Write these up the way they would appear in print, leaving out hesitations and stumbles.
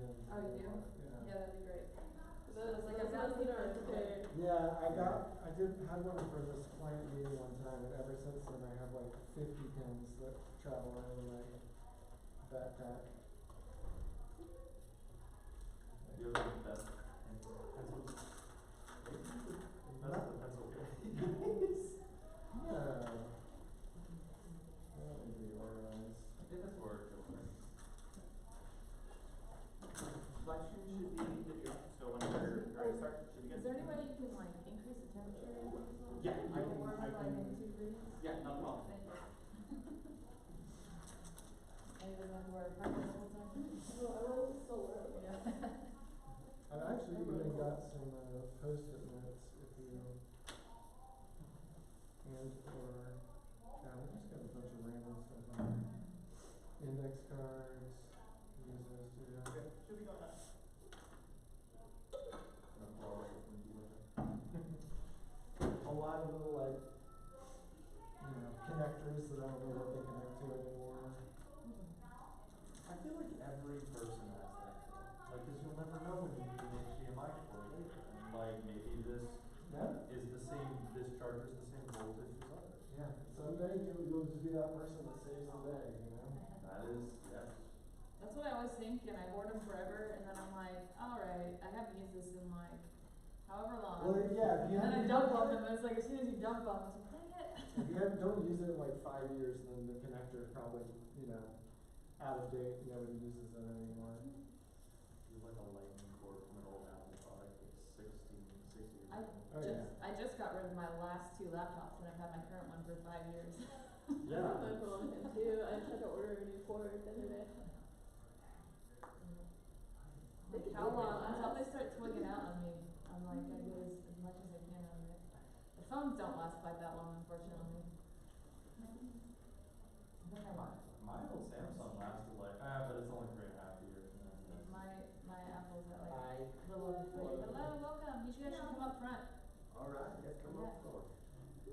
pins. Oh, you do? Yeah. Yeah, that'd be great. Those like a ones thousand that are prepared. Yeah, I had one for this client meeting one time, and ever since then I have like 50 pins that travel around in my backpack. You have the best pencils? That's the pencil case. Yeah. That would be organized. Yeah, that's work. Question should be, so when you're ready to start, should we get? Is there any way you can like increase the temperature in these ones? Yeah, I can, Warm it, like maybe 2 degrees? yeah, not a problem. Thank you. And you doesn't have to wear a parka the whole time? Oh, I love solar. Yeah. I've actually even got some post-it notes if you, and or, yeah, we just got a bunch of random stuff on there. Index cards, use those too. Okay, should we go now? A lot of little like, connectors that I don't know what they connect to anymore. I feel like every person has that. Like, cause you'll never know when you need an HDMI cord later. And like, maybe this Yeah. is the same, this charger is the same voltage as others. Yeah. Someday you'll just be that person that saves the day, That is, yes. That's what I always think, and I hoard them forever, and then I'm like, alright, I haven't used this in like however long. Well, yeah, if you and then I haven't dump used on it- them, and it's like as soon as you dump them, it's like, dang it. If you don't use it in like 5 years, then the connector is probably, out of date. Nobody uses it anymore. It's like a lightning cord from an old Apple product, it's 60 years I old. I just got rid of my last 2 laptops, and I've had my current one for 5 years. Yeah. I have one of them too. I tried to order a new cord the other day. Like, how long? Until they start twigging out on me, I'm like, I do as much as I can on it. The phones don't last quite that long, unfortunately. My old Samsung lasted like, but it's only 3.5 years. My Apple's at like Hi. a little over 3. Hello, welcome. You guys should come up front. Alright, let's come Yeah. up front.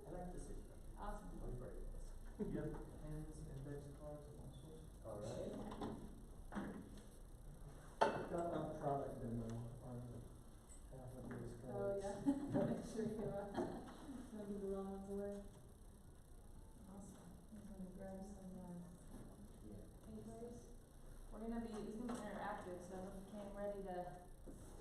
I like to sit. Awesome. I'm afraid. You have pens, index cards, and all sorts. Alright. Got a product demo on half of these cards. Oh yeah. Make sure you don't give the wrong ones away. Awesome. I'm gonna grab some Yeah. papers. We're gonna be, it's gonna be interactive, so I came ready to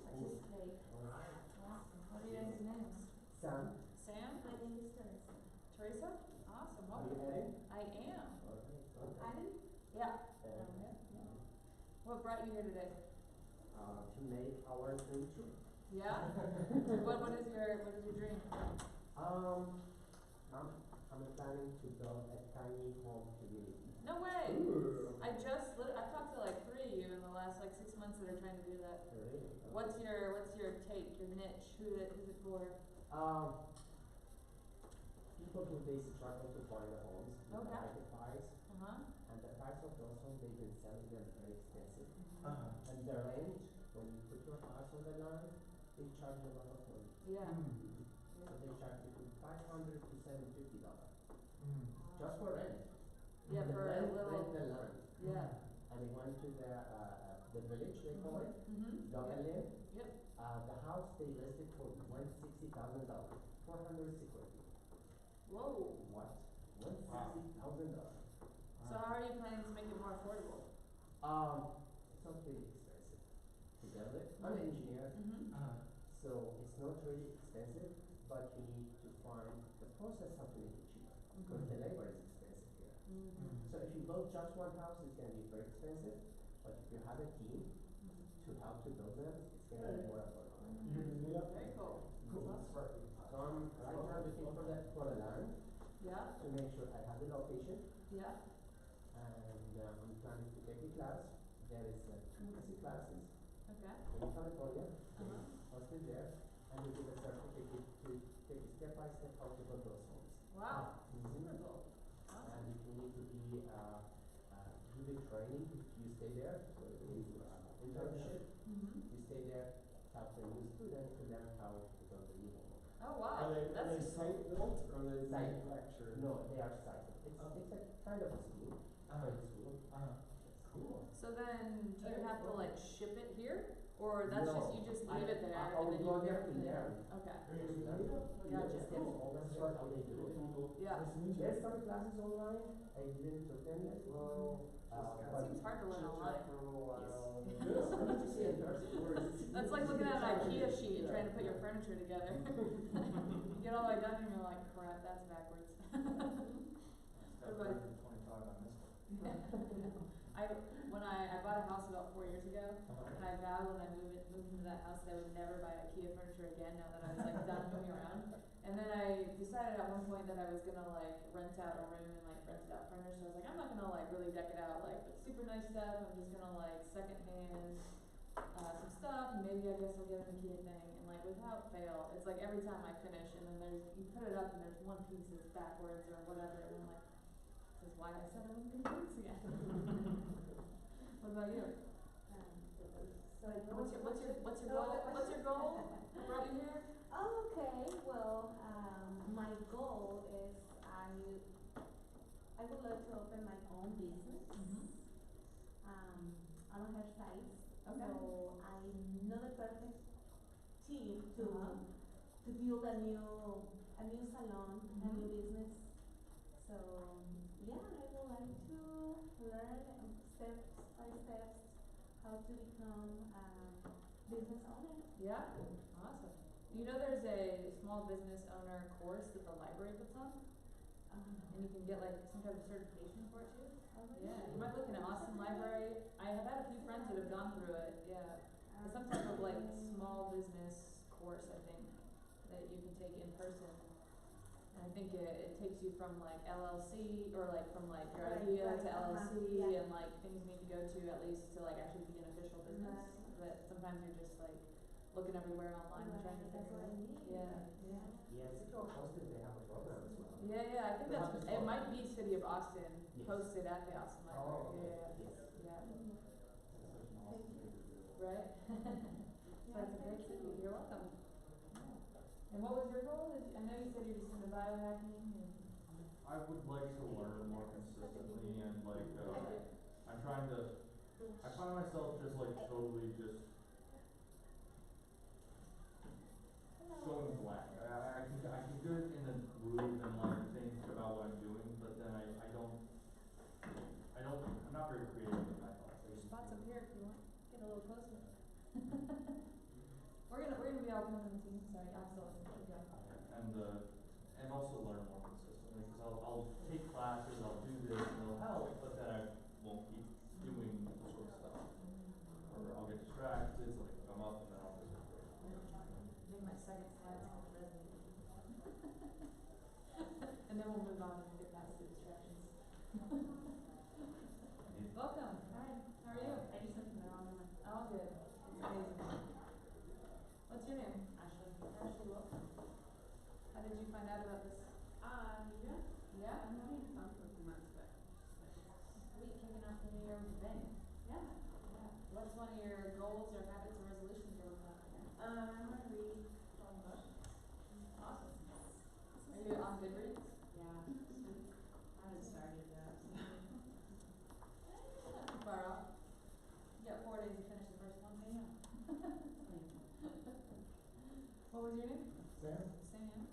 participate. Alright. Awesome. What are your guys' names? Sam, Sam? My name is Teresa. Teresa? Awesome. are you Welcome. ready? I am. Okay. Avid? Yeah. Yeah. What brought you here today? To make our dream true. Yeah? what is your dream? I'm planning to build a tiny home community. No way! Ooh. I've talked to like 3 of you in the last like 6 months that are trying to do that. Really? What's your take, your niche? Who's it for? People who they struggle to find the homes in the Okay. market price, Uh-huh. and the price of those homes they've been selling them very expensive. Uh-huh. And the rent, when you put your house on the line, they charge a lot of money. Yeah. So they charge between $500 to $750 just for rent. Yeah, The for a rent, little. rent the land. Yeah. And they went to the village, they call it, Mm-hmm. Logalim. Yep. The house they listed for $160,000, 400 square feet. Whoa. What? $160,000. So how are you planning to make it more affordable? It's not really expensive to build it. I'm an engineer, Mm-hmm. so it's not really expensive, but you need to find the process how to make it cheaper. Because the labor is expensive here. Mm-hmm. So if you build just one house, it's going to be very expensive. But if you have a team to help to build them, it's going to be more affordable. You hear the meetup? Very cool. Cool. That's awesome. So I'm right now looking for the land Yeah. to make sure I have the location, Yeah. and I'm planning to take a class. There is 2 basic classes Okay. in California, Uh-huh. hosted there, and you get a certificate to take step by step how to build those homes. Wow. Mhm. Super cool. Awesome. And if you need to be do the training, you stay there. So it is internship. Mm-hmm. You stay there, help the new student to learn how to build a new home. Oh wow. Are they That's site built or are they Site. manufactured? No, they are cited. It's a kind of a school, Uh-huh. trade school. Uh-huh. Cool. So then, do you have to like ship it here, or that's No, you just leave it there I and will then go you there get in it? there. Okay, Yeah, just get all the stuff how they do it. yeah. There's some classes online, I didn't attend it, well, It but seems hard to learn online. for a little while. Yes. I need to see it first. That's like looking at an IKEA sheet and trying to put your furniture together. You get all the way done and you're like, crap, that's backwards. Got What about- 125 on this one. When I bought a house about 4 years ago, Uh-huh. and I vowed when I moved into that house that I would never buy IKEA furniture again now that I was like done moving around. And then I decided at one point that I was gonna like rent out a room and like rent it out furnished. So I was like, I'm not gonna like really deck it out like with super nice stuff. I'm just gonna like secondhand some stuff. Maybe I guess I'll get an IKEA thing. And like without fail, it's like every time I finish and then you put it up and there's one piece that's backwards or whatever. And I'm like, this is why I said I wasn't gonna do this again. What about you? What's your goal? What's your goal? What brought you here? Okay, well, my goal is I would like to open my own business. I'm a hairstylist, Okay. so I'm not the perfect team to Uh-huh. build a new salon, a new Mhm. business. So yeah, I would like to learn steps by steps how to become a business owner. Yeah? Awesome. You know there's a small business owner course that the library puts on? And you can get like some type of certification for it too? Yeah, you might look in an Austin library. I have had a few friends that have gone through it, yeah. It's some type of like small business course, I think, that you can take in person. And I think it takes you from like LLC, or like from like your Right, idea right, to LLC yeah. and like things you need to go to at least to like actually be an official business. But sometimes you're just like looking everywhere online and trying to That's figure what it I out. need. Yeah. Yes, Austin, they have a program as well. Yeah, I think They that's, have this it one. might be City of Austin Yes. posted at the Austin Oh, Library, okay. yeah, Yes. yeah, Thank you. right? So it's a great city, you're welcome. Yeah. And what was your goal? I know you said you're just into biohacking and. I would like to learn more consistently and like, I'm trying to, I find myself just like totally just going blank. I can get in a groove and like think about what I'm doing, but then I'm not very creative with my thoughts. There's spots up here if you want, get a little closer. We're gonna be all coming in the team, sorry, absolutely, keep going. And also learn more consistently, cause I'll take classes, I'll do this, and it'll help, but then I won't keep doing the sort of stuff. Or I'll get distracted, something will come up, and then I'll just. I think my second slide's gonna resonate. And then we'll move on and get past the distractions. Welcome, hi, how are you? I just have to know on my. All good, it's amazing. What's your name? Ashley. Ashley, welcome. How did you find out about this? Yeah. Yeah? I'm having fun for a few months, but Sweet, kicking off the new year with a bang. yeah. Yeah. What's one of your goals or habits or resolutions you're working on right now? I'm gonna read all the books. Awesome. Are you on Goodreads? Yeah. Sweet. I haven't started yet. Not too far off. You got 4 days to finish the first one. Yeah. What was your name? Sam? Sam.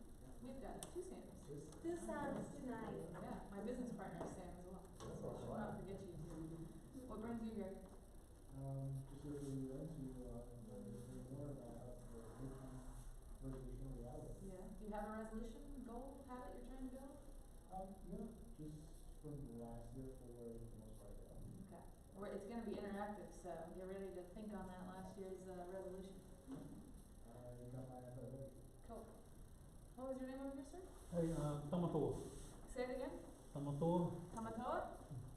We've got 2 Sams. Two sons tonight. Yeah, my business partner is Sam as well. That's So I should not forget you. What brings you here? Just really went to, learn more about how to resolution reality. Yeah. Do you have a resolution, goal, habit you're trying to build? Yeah, just from last year for the most part, yeah. Okay. It's gonna be interactive, so get ready to think on that last year's resolution. I got my FFA. Cool. What was your name over here, sir? Hey, Tamato. Say it again. Tamato. Tamatoa?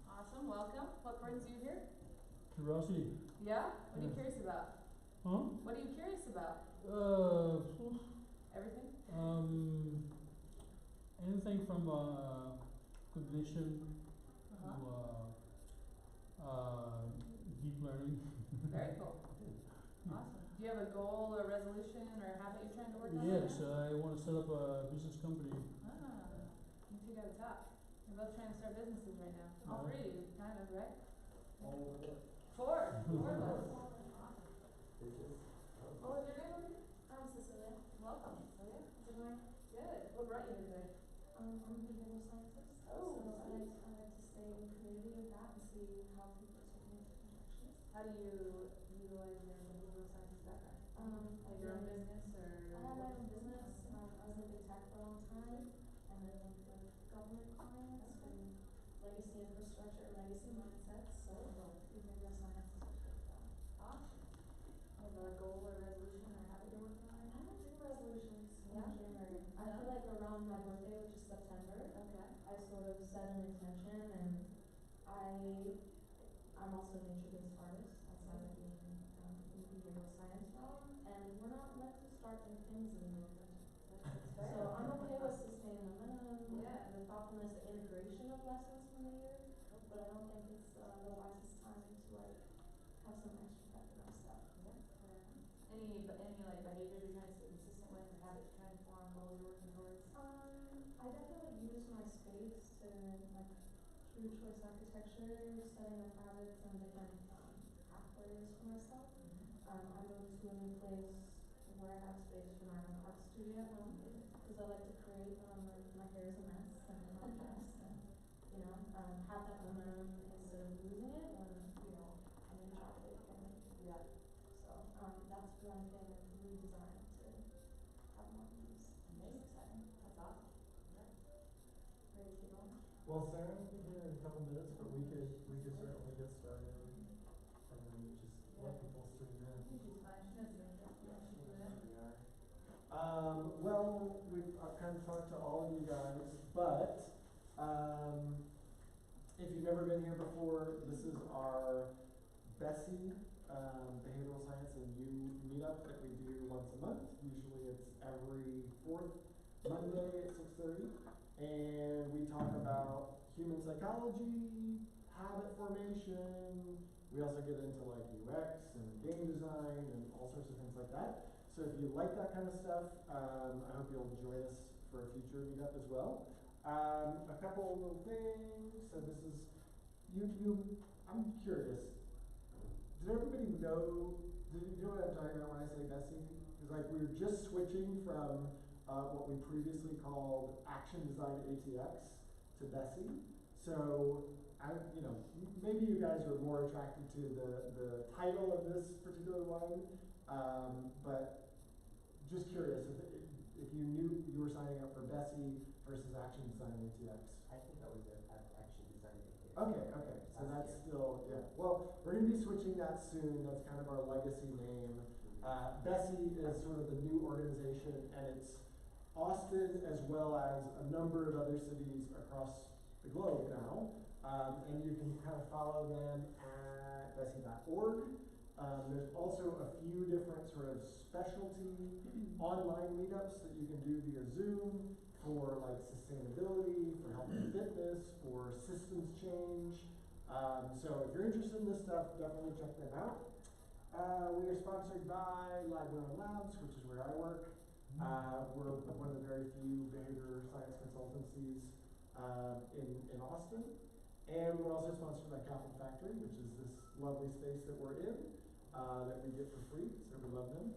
Awesome, welcome. What brings you here? Curiosity. Yeah? What are you Yeah. curious about? Huh? What are you curious about? Everything? Anything from cognition Uh-huh. to deep learning. Very cool. Awesome. Do you have a goal or resolution or habit you're trying to work on? Yes, right now? I want to set up a business company. You two gotta talk. You're both trying to start businesses right now. All Uh-huh. three of you, kind of, right? All of it. I'm a behavioral scientist. Oh, So I sweet. like to stay in the community of that and see how people take me in different directions. How do you utilize your behavioral science background? Like your own Again, business or? I had my own business. I was in big tech for a long time, and then worked with government clients and legacy infrastructure, legacy mindsets. So behavioral science is what it's about. Awesome. Have a goal or resolution or habit you're working on right I now? don't do resolutions Yeah? in January. I No? feel like around my birthday, which is September, Okay. I sort of set an intention, and I'm also a nature-based artist outside of being in the behavioral science realm, and we're not meant to start new things in the middle of winter. That's fair. So I'm okay with sustaining momentum, Yeah. the thoughtfulness, the integration of lessons from the year, but I don't think it's the wisest timing to like have some extra pep in our stuff. Yeah, fair enough. Any like behaviors you're trying to stay consistent with, or habits you're trying to form, goals you're working towards? I definitely use my space to like through choice architecture, setting up habits and different pathways for myself. I moved to a new place where I have space for my own art studio at home because I like to create when my hair is a mess and I'm not dressed and have that momentum instead of losing it when I'm in traffic and Yeah. so that's one thing I've redesigned to have more peace. Amazing. It's exciting. That's awesome. Yeah. Ready to keep going? Well, Sarah will be here in a couple minutes, but we could certainly get started and then just let people stream in. She's fine. She knows you're here. Yeah, she's doing it. We are. Well, I've kind of talked to all of you guys, but if you've never been here before, this is our Bescy Behavioral Science and You Meetup that we do once a month. Usually it's every fourth Monday at 6:30, and we talk about human psychology, habit formation. We also get into like UX and game design and all sorts of things like that. So if you like that kind of stuff, I hope you'll join us for a future meetup as well. A couple little things. So this is I'm curious. Did everybody know? Do you know what I'm talking about when I say Bescy? Because like we were just switching from what we previously called Action Design ATX to Bescy. So maybe you guys are more attracted to the title of this particular one, but just curious if you knew you were signing up for Bescy versus Action Design ATX. I think I was actually designing it. Okay, so that's still, yeah. Well, we're gonna be switching that soon. That's kind of our legacy name. Bescy is sort of the new organization, and it's Austin as well as a number of other cities across the globe now. And you can kind of follow them at Bescy.org. There's also a few different sort of specialty online meetups that you can do via Zoom for like sustainability, for health and fitness, for systems change. So if you're interested in this stuff, definitely check them out. We are sponsored by Laverone Labs, which is where I work. We're one of the very few behavior science consultancies in Austin. And we're also sponsored by Coffee Factory, which is this lovely space that we're in, that we get for free, so we love them.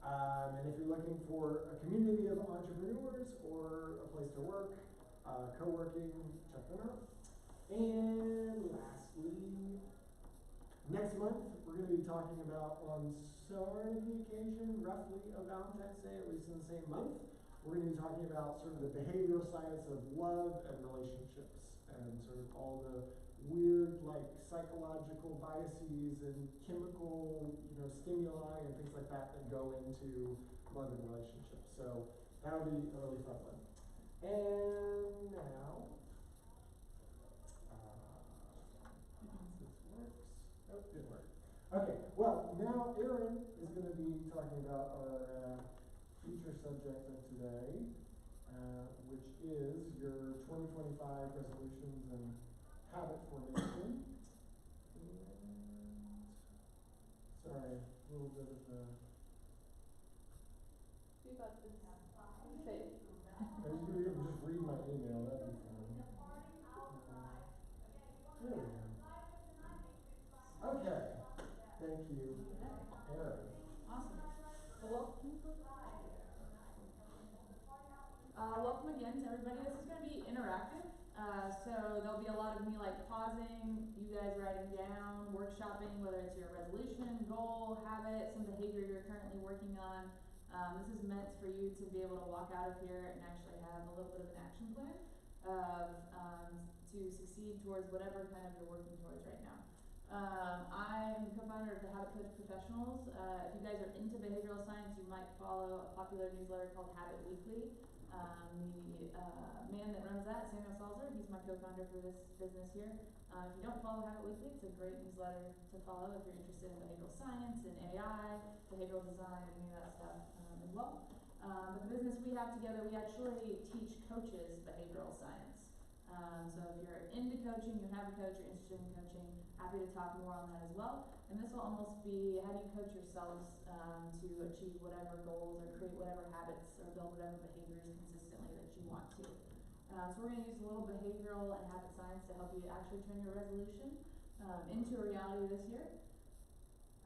And if you're looking for a community of entrepreneurs or a place to work, co-working, check them out. And lastly, next month, we're going to be talking about, on sort of the occasion, roughly of Valentine's Day, at least in the same month, we're going to be talking about sort of the behavioral science of love and relationships and sort of all the weird, like, psychological biases and chemical, stimuli and things like that that go into love and relationships. So that'll be a really fun one. And now, this works. Oh, it didn't work. Okay, well, now Erin is going to be talking about our feature subject of today, which is your 2025 resolutions and habit formation. And, sorry, a little bit of the. You got this. Faith. I was going to just read my email, that'd be fun. There we go. Okay, thank you, Erin. Awesome. Well, welcome again to everybody. This is gonna be interactive. So there'll be a lot of me like pausing, you guys writing down, workshopping, whether it's your resolution, goal, habit, some behavior you're currently working on. This is meant for you to be able to walk out of here and actually have a little bit of an action plan of to succeed towards whatever kind of you're working towards right now. I'm co-founder of the Habit Coach Professionals. If you guys are into behavioral science, you might follow a popular newsletter called Habit Weekly. The man that runs that, Samuel Salzer, he's my co-founder for this business here. If you don't follow Habit Weekly, it's a great newsletter to follow if you're interested in behavioral science and AI, behavioral design, any of that stuff as well. But the business we have together, we actually teach coaches behavioral science. So if you're into coaching, you have a coach, you're interested in coaching, happy to talk more on that as well. And this will almost be how do you coach yourselves to achieve whatever goals or create whatever habits or build whatever behaviors consistently that you want to. So we're going to use a little behavioral and habit science to help you actually turn your resolution into a reality this year.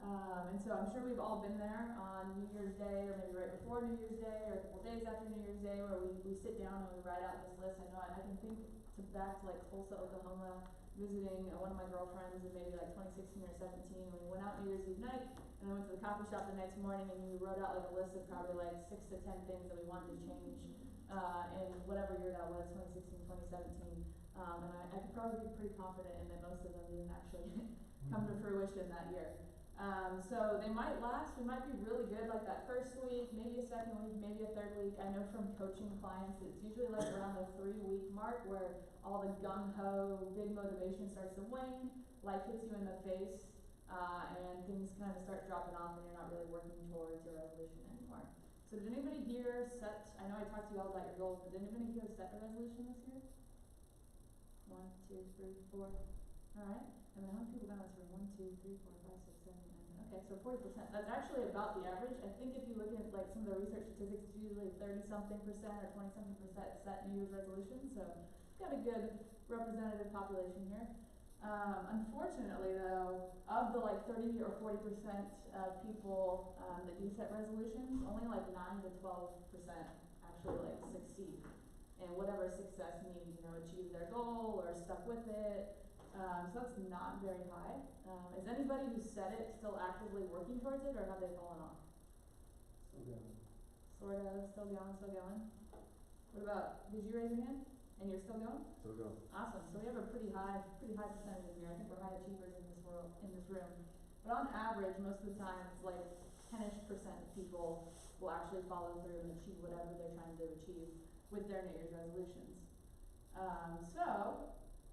And so I'm sure we've all been there on New Year's Day or maybe right before New Year's Day or a couple days after New Year's Day where we sit down and we write out this list. I know I can think back to like Tulsa, Oklahoma, visiting one of my girlfriends in maybe like 2016 or 17. We went out New Year's Eve night and I went to the coffee shop the next morning and we wrote out like a list of probably like 6 to 10 things that we wanted to change in whatever year that was, 2016, 2017. And I could probably be pretty confident in that most of them didn't actually come to fruition that year. So they might last, we might be really good like that first week, maybe a second week, maybe a third week. I know from coaching clients, it's usually like around the 3-week mark where all the gung-ho, big motivation starts to wane, life hits you in the face, and things kind of start dropping off and you're not really working towards your resolution anymore. So did anybody here set, I know I talked to you all about your goals, but did anybody here set a resolution this year? 1, 2, 3, 4. Alright, and then how many people got this room? 1, 2, 3, 4, 5, 6, 7, 8, 9, 10. Okay, so 40%. That's actually about the average. I think if you look at like some of the research statistics, it's usually 30-something% or 20-something% set New Year's resolutions. So got a good representative population here. Unfortunately though, of the like 30 or 40% of people that do set resolutions, only like 9 to 12% actually like succeed. And whatever success means, you know, achieve their goal or stuck with it. So that's not very high. Is anybody who set it still actively working towards it or have they fallen off? Still going. Sort of, still going. What about, did you raise your hand? And you're still going? Still going. Awesome. So we have a pretty high percentage in here. I think we're high achievers in this world, in this room. But on average, most of the time, it's like 10-ish% of people will actually follow through and achieve whatever they're trying to achieve with their New Year's resolutions. So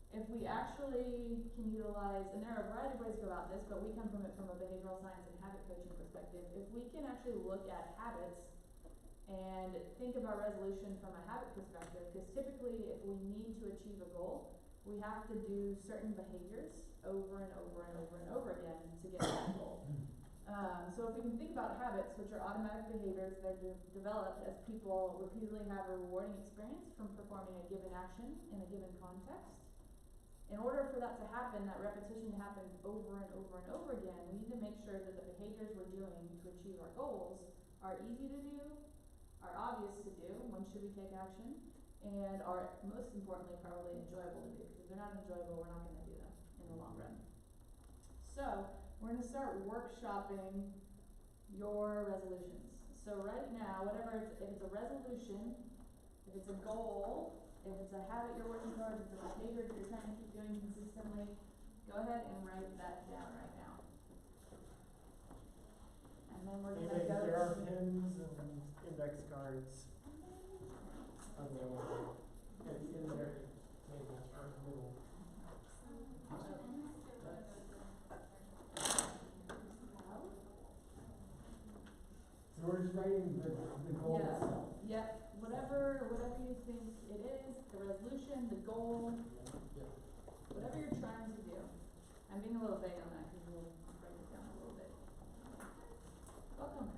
if we actually can utilize, and there are a variety of ways to go about this, but we come from it from a behavioral science and habit coaching perspective. If we can actually look at habits and think about resolution from a habit perspective, because typically if we need to achieve a goal, we have to do certain behaviors over and over and over and over again to get that goal. So if we can think about habits, which are automatic behaviors that are developed as people repeatedly have a rewarding experience from performing a given action in a given context, in order for that to happen, that repetition to happen over and over and over again, we need to make sure that the behaviors we're doing to achieve our goals are easy to do, are obvious to do, when should we take action, and are most importantly probably enjoyable to do, because if they're not enjoyable, we're not going to do them in the long run. So we're going to start workshopping your resolutions. So right now, whatever if it's a resolution, if it's a goal, if it's a habit you're working towards, if it's a behavior that you're trying to keep doing consistently, go ahead and write that down right now. And then we're going to go. There are pens and index cards available in their table or middle. So we're just writing the goal Yeah. itself. Yep. Whatever you think it is, the resolution, the goal, whatever you're trying to do. I'm being a little vague on that because we'll break it down a little bit. Welcome.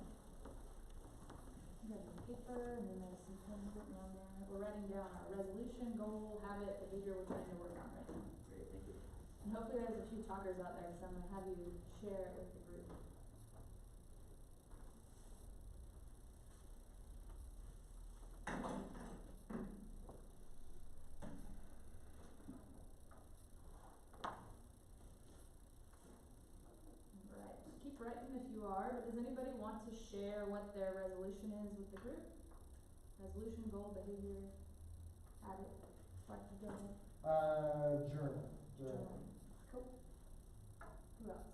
We have a paper and then there's some pens written on there. We're writing down our resolution, goal, habit, behavior we're trying to work on right now. Great, thank you. And hopefully there's a few talkers out there because I'm going to have you share it with the group. write them if you are, but does anybody want to share what their resolution is with the group? Resolution, goal, behavior, habit, start to go. Journal. Cool. Who else?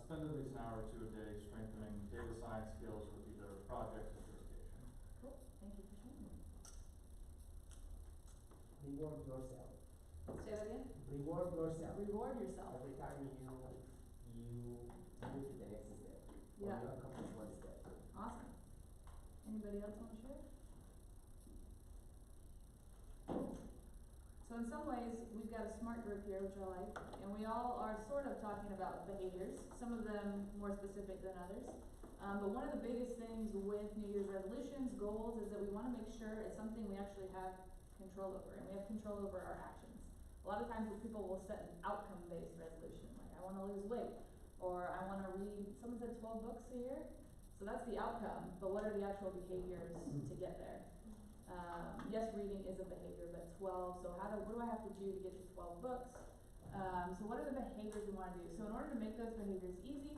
Spend at least an hour or two a day strengthening data science skills with either project or certification. Cool, thank you for sharing. Reward yourself. Say that again? Reward yourself. Reward yourself. Every time you move to the next step. Or Yeah. you accomplish one step. Awesome. Anybody else want to share? So in some ways, we've got a smart group here, which I like, and we all are sort of talking about behaviors, some of them more specific than others. But one of the biggest things with New Year's resolutions, goals, is that we want to make sure it's something we actually have control over, and we have control over our actions. A lot of times people will set an outcome-based resolution, like I want to lose weight, or I want to read, someone said 12 books a year? So that's the outcome, but what are the actual behaviors to get there? Yes, reading is a behavior, but 12, so what do I have to do to get to 12 books? So what are the behaviors we want to do? So in order to make those behaviors easy,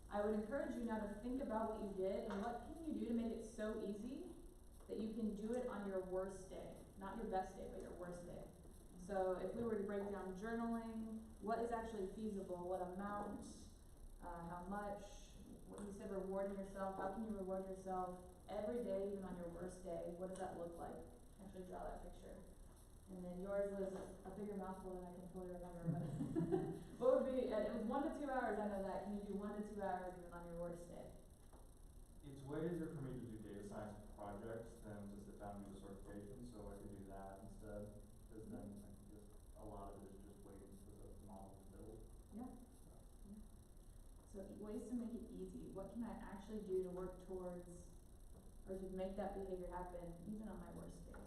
I would encourage you now to think about what you did and what can you do to make it so easy that you can do it on your worst day. Not your best day, but your worst day. So if we were to break down journaling, what is actually feasible, what amount, how much, what you said rewarding yourself, how can you reward yourself every day, even on your worst day? What does that look like? Actually draw that picture. And then yours was a bigger mouthful than I can fully remember, but what would be, it was 1 to 2 hours, I know that. Can you do 1 to 2 hours even on your worst day? It's way easier for me to do data science projects than to sit down and do the certification, so I could do that instead, because then I can just, a lot of it is just waiting for the model to build. Yeah. So ways to make it easy. What can I actually do to work towards, or to make that behavior happen, even on my worst days?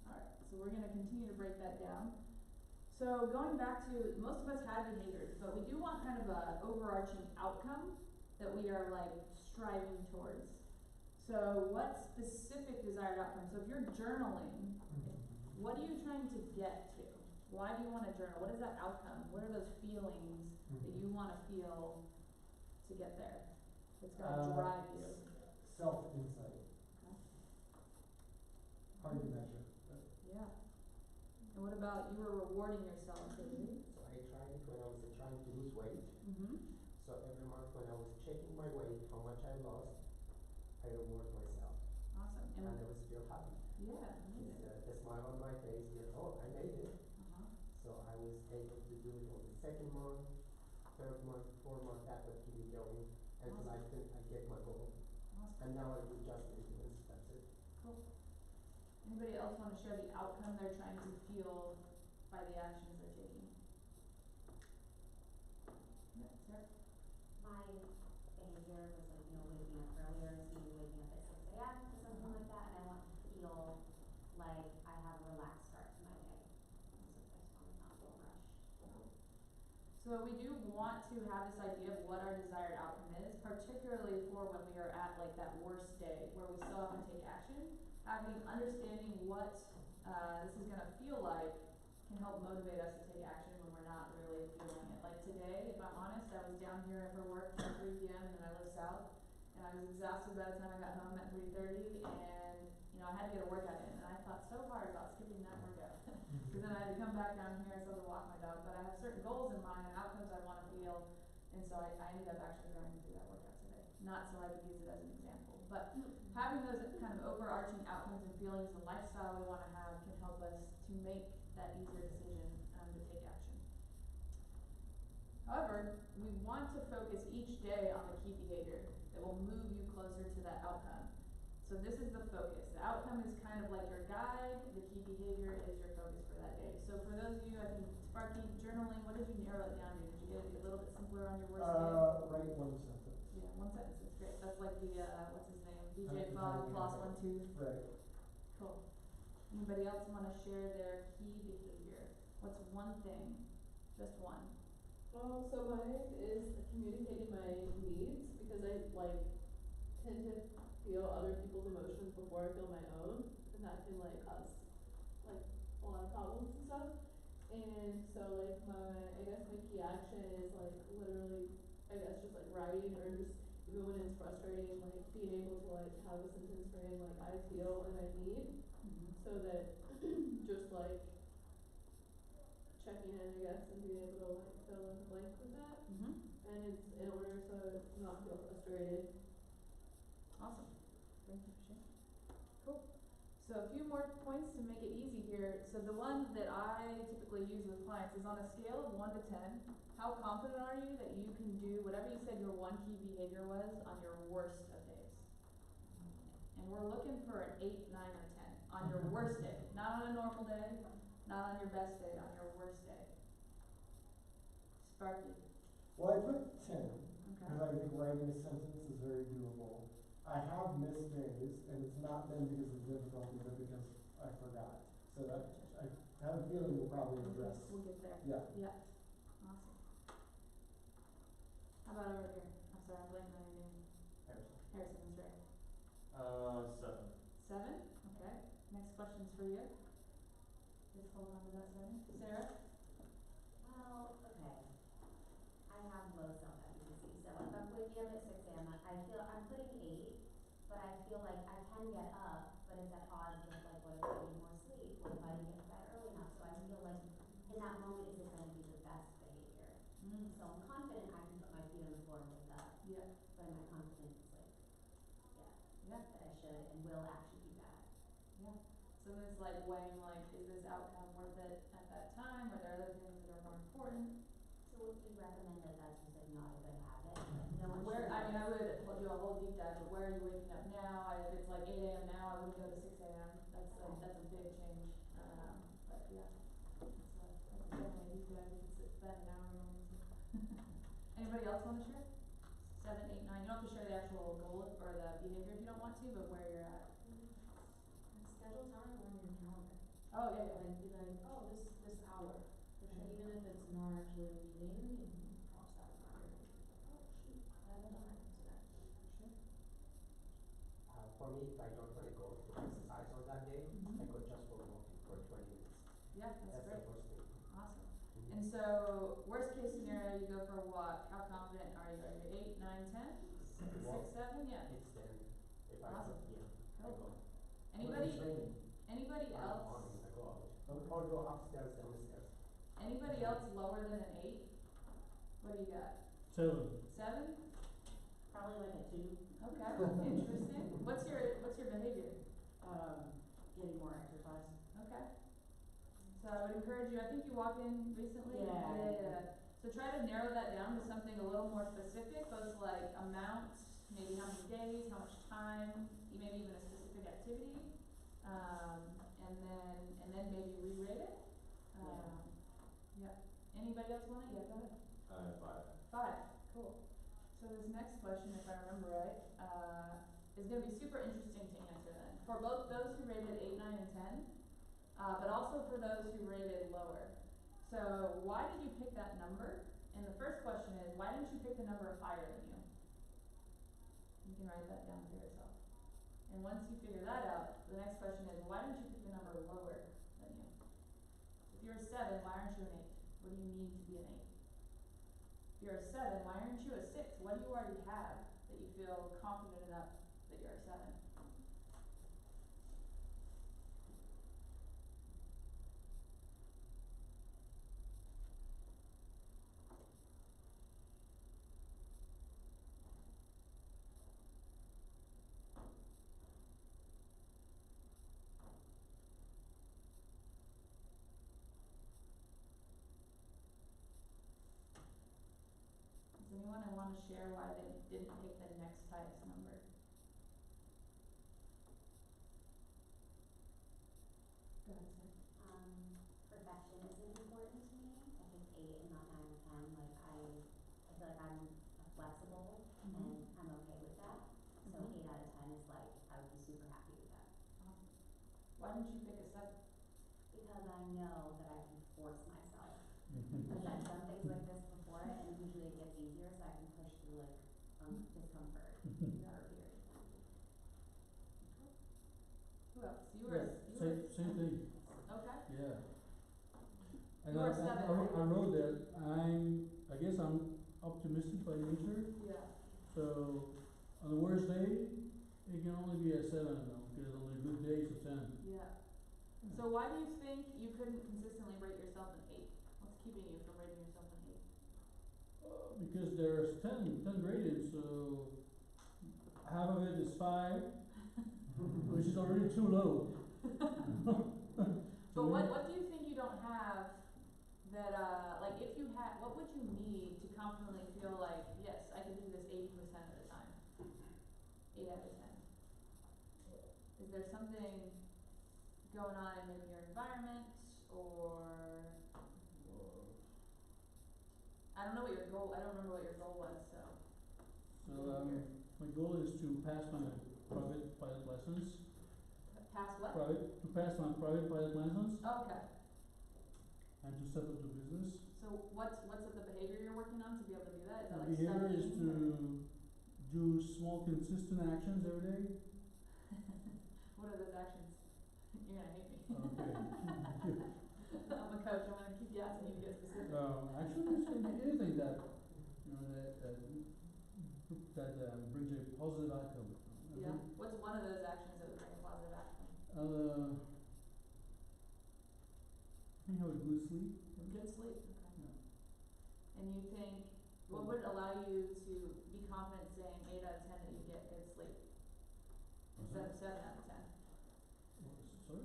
Alright, so we're gonna continue to break that down. So going back to, most of us have behaviors, but we do want kind of a overarching outcome that we are like striving towards. So what specific desired outcome? So if you're journaling, what are you trying to get to? Why do you want to journal? What is that outcome? What are those feelings that you want to feel to get there? It's gonna drive you. Self-insight. Okay. Hard to measure. Yeah. And what about you were rewarding yourself, David? So I tried it when I was trying to lose weight. Mm-hmm. So every month when I was checking my weight, how much I lost, I reward myself. Awesome. And I was feel happy. Yeah, amazing. It's the smile on my face, oh, I made it. Uh-huh. So I was able to do it on the second month, third month, fourth month, that would keep me going until I get my goal. Awesome. And now I do just maintenance, that's it. Cool. Anybody else want to share the outcome they're trying to feel by the actions they're taking? Yeah, Sarah? My behavior was like, waking up earlier, so you waking up at 6 a.m. or something like that, and I want to feel like I have a relaxed start to my day. So I just want to not feel rushed. So we do want to have this idea of what our desired outcome is, particularly for when we are at like that worst day where we still have to take action. Understanding what this is going to feel like can help motivate us to take action when we're not really feeling it. Like today, if I'm honest, I was down here for work at 3 p.m. and then I live south, and I was exhausted by the time I got home at 3:30, and I had to get a workout in, and I thought so hard about skipping that workout because then I had to come back down here and still to walk my dog. But I have certain goals in mind and outcomes I want to feel, and so I ended up actually trying to do that workout today. Not so I could use it as an example, but having those kind of overarching outcomes and feelings and lifestyle we want to have can help us to make that easier decision to take action. However, we want to focus each day on the key behavior that will move you closer to that outcome. So this is the focus. The outcome is kind of like your guide, the key behavior is your focus for that day. So for those of you, I think, Sparky, journaling, what did you narrow it down to? Did you get it a little bit simpler on your worst day? Write one sentence. Yeah, one sentence is great. That's like the, what's his name? DJ Tiny Fogg, Floss habit. 1, 2. Right. Cool. Anybody else want to share their key behavior? What's one thing? Just one. So mine is communicating my needs, because I tend to feel other people's emotions before I feel my own, and that can cause a lot of problems and stuff. And so like I guess my key action is like literally, I guess just like writing or just even when it's frustrating, like being able to like have a sentence frame like I feel and I need, so that just like checking in, I guess, and being able to like fill in the blank with that. And it's in order to not feel frustrated. Awesome. Thank you for sharing. Cool. So a few more points to make it easy here. So the one that I typically use with clients is on a scale of 1 to 10. How confident are you that you can do whatever you said your one key behavior was on your worst of days? And we're looking for an 8, 9, or 10 on your worst day. Not on a normal day, not on your best day, on your worst day. Sparky. Well, I put 10, Okay. because I think writing a sentence is very doable. I have missed days, and it's not been because of difficulty, but because I forgot. So that, I have a feeling we'll probably address. We'll get there. Yeah. Yeah. Awesome. How about over here? I'm sorry, I'm blanking on your name. Harrison. Harrison, that's right. 7. 7? Okay. Next question's for you. Just hold on to that 7. Sarah? Well, okay. I have low self-efficacy, so if I'm waking up at 6 a.m., I feel I'm putting 8, but I feel like I can get up, but it's at odds with like, what if I need more sleep? What if I didn't get to bed early enough? So I feel like in that moment, is it going to be the best behavior? So I'm confident I can put my feet on the floor and wake up, Yeah. but am I confident it's like, Yeah. that I should and will actually do that? Yeah. So it's like weighing like, is this outcome worth it at that time? Or are there other things that are more important? So would you recommend that that's just like not a good habit? Like no one Where, should I mean, I do would do a whole deep dive, but where are you waking up now? If it's like 8 a.m. now, I wouldn't go to 6 a.m. That's a big change. But yeah, that's definitely a deep dive if it's been an hour long. Anybody else want to share? 7, 8, 9. You don't have to share the actual goal or the behavior if you don't want to, but where you're at. Schedule time on your calendar. Oh, yeah, yeah. Like, be like, oh, this hour. And even if it's not actually a meeting, you can cross that reminder. Oh, shoot, I haven't done it today. Sure. For me, if I don't want to go to exercise on that day, I go just for walking for 20 minutes. Yeah, that's That's great. the first thing. Awesome. And so, worst case scenario, you go for a walk. How confident are you? Are you 8, 9, 10? 6, Walk. 7? Yeah. It's then, if I, Awesome. I Cool. go. Anybody What is training? else? I go out. Or go upstairs, downstairs. Anybody else lower than an 8? What do you got? 7. 7? Probably like a 2. Okay. Interesting. What's your behavior? Getting more exercise. Okay. So I would encourage you, I think you walked in recently? Yeah. So try to narrow that down to something a little more specific, both like amount, maybe how many days, how much time, maybe even a specific activity. And then maybe re-rate it. Yeah. Anybody else want it? Yeah, go ahead. 5. Cool. So this next question, if I remember right, is going to be super interesting to answer then. For both those who rated 8, 9, and 10, but also for those who rated lower. So why did you pick that number? And the first question is, why didn't you pick the number higher than you? You can write that down for yourself. And once you figure that out, the next question is, why didn't you pick the number lower than you? If you're a 7, why aren't you an 8? What do you need to be an 8? If you're a 7, why aren't you a 6? What do you already have that you feel confident enough that you're a 7? Does anyone want to share why they didn't pick the next highest number? Go ahead, Sarah. Perfection is important to me. I think 8 and not 9 or 10. Like I feel like I'm flexible and I'm okay with that. So 8 out of 10 is like, I would be super happy with that. Awesome. Why didn't you pick a 7? Because I know that I can force myself. Because I've done things like this before and usually it gets easier so I can push through like discomfort for a period of time. Who else? Same thing. Okay. Yeah. I And You were I seven, wrote- right? I wrote that I guess I'm optimistic by nature, Yeah. so on the worst day, it can only be a 7 though, because on a good day it's a 10. Yeah. So why do you think you couldn't consistently rate yourself an 8? What's keeping you from rating yourself an 8? Because there's 10 graded, so half of it is 5, which is already too low. But what do you think you don't have that, like if you had, what would you need to confidently feel like, yes, I can do this 80% of the time? 8 out of 10. Is there something going on in maybe your environment, or I don't know what your goal, I don't remember what your goal was, so. So my goal is to pass my private pilot license. Pass what? To pass my private pilot license Oh, okay. and to set up the business. So what's the behavior you're working on to be able to do that? Is that The like behavior is studying? to do small consistent actions every day. What are those actions? You're gonna hate me. Okay. I'm a coach, I'm gonna keep asking you to get specific. Actually, it's gonna be anything that, you know, that brings a positive outcome. Yeah, what's one of those actions that would bring a positive outcome? I think have a good sleep. Good sleep, okay. Yeah. And you think, what would allow you to be confident saying 8 out of 10 that you get good sleep? Instead of 7 out of 10? Sorry?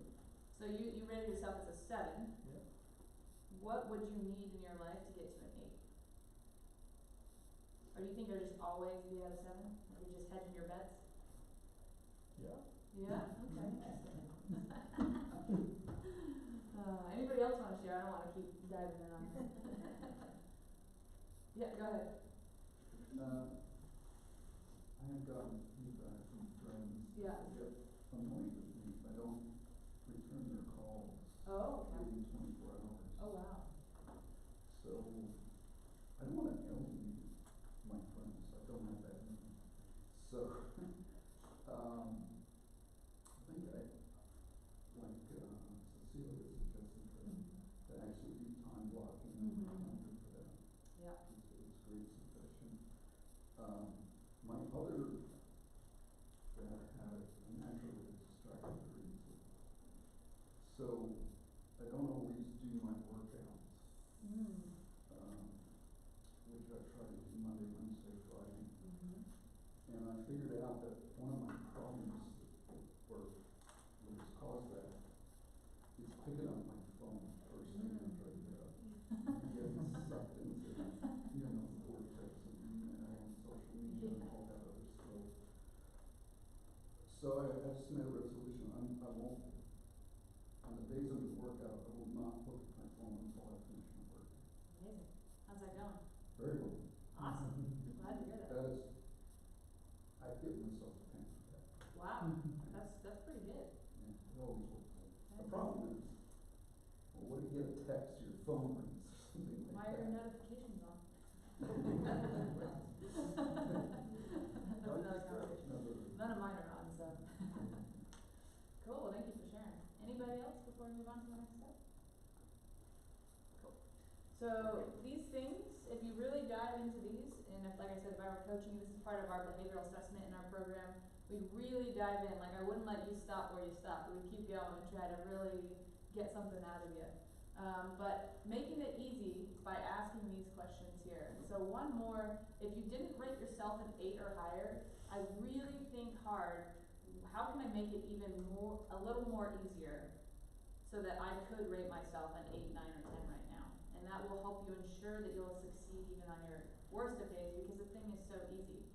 So you rated yourself as a 7. Yeah. What would you need in your life to get to an 8? Or do you think you'll just always be at a 7? Or you're just hedging your bets? Yeah. Yeah, okay, interesting. Anybody else wanna share? I don't wanna keep diving in on that. Yeah, go ahead. I have gotten feedback from friends Yeah. that get annoyed with me if I don't return their calls Oh, okay. within 24 hours. Oh, wow. So, I don't wanna alienate my friends, I don't have that in me. So, I think Cecilia suggested to actually do time blocking and Mhm. reminder for that. Yeah. It's great suggestion. My other bad habit, I'm naturally distracted very easily. So, I don't always do my workouts, which I try to do Monday, Wednesday, Friday. And I figured out that one of my problems that has caused that is picking up my phone first thing after I get up. And getting sucked into, the vortex of email and social media and all that other stuff. So I just made a resolution, I won't, on the days of the workout, I will not look at my phone until I finish my workout. Amazing. How's that going? Very well. Awesome. Glad to hear that. That is, I've given myself a pamper that. Wow, that's pretty good. Yeah, it always works. The problem is, well, what if you get a text, your phone rings or something like Why that? are your notifications on? That's Don't another get that. conversation. None of mine are on, so. Cool, well, thank you for sharing. Anybody else before we move on to the next step? Cool. So these things, if you really dive into these, and if, like I said, if I were coaching you, this is part of our behavioral assessment in our program, we'd really dive in. Like, I wouldn't let you stop where you stopped. We'd keep going and try to really get something out of you. But making it easy by asking these questions here. So one more, if you didn't rate yourself an 8 or higher, I really think hard, how can I make it even more, a little more easier so that I could rate myself an 8, 9, or 10 right now. And that will help you ensure that you'll succeed even on your worst of days, because the thing is so easy.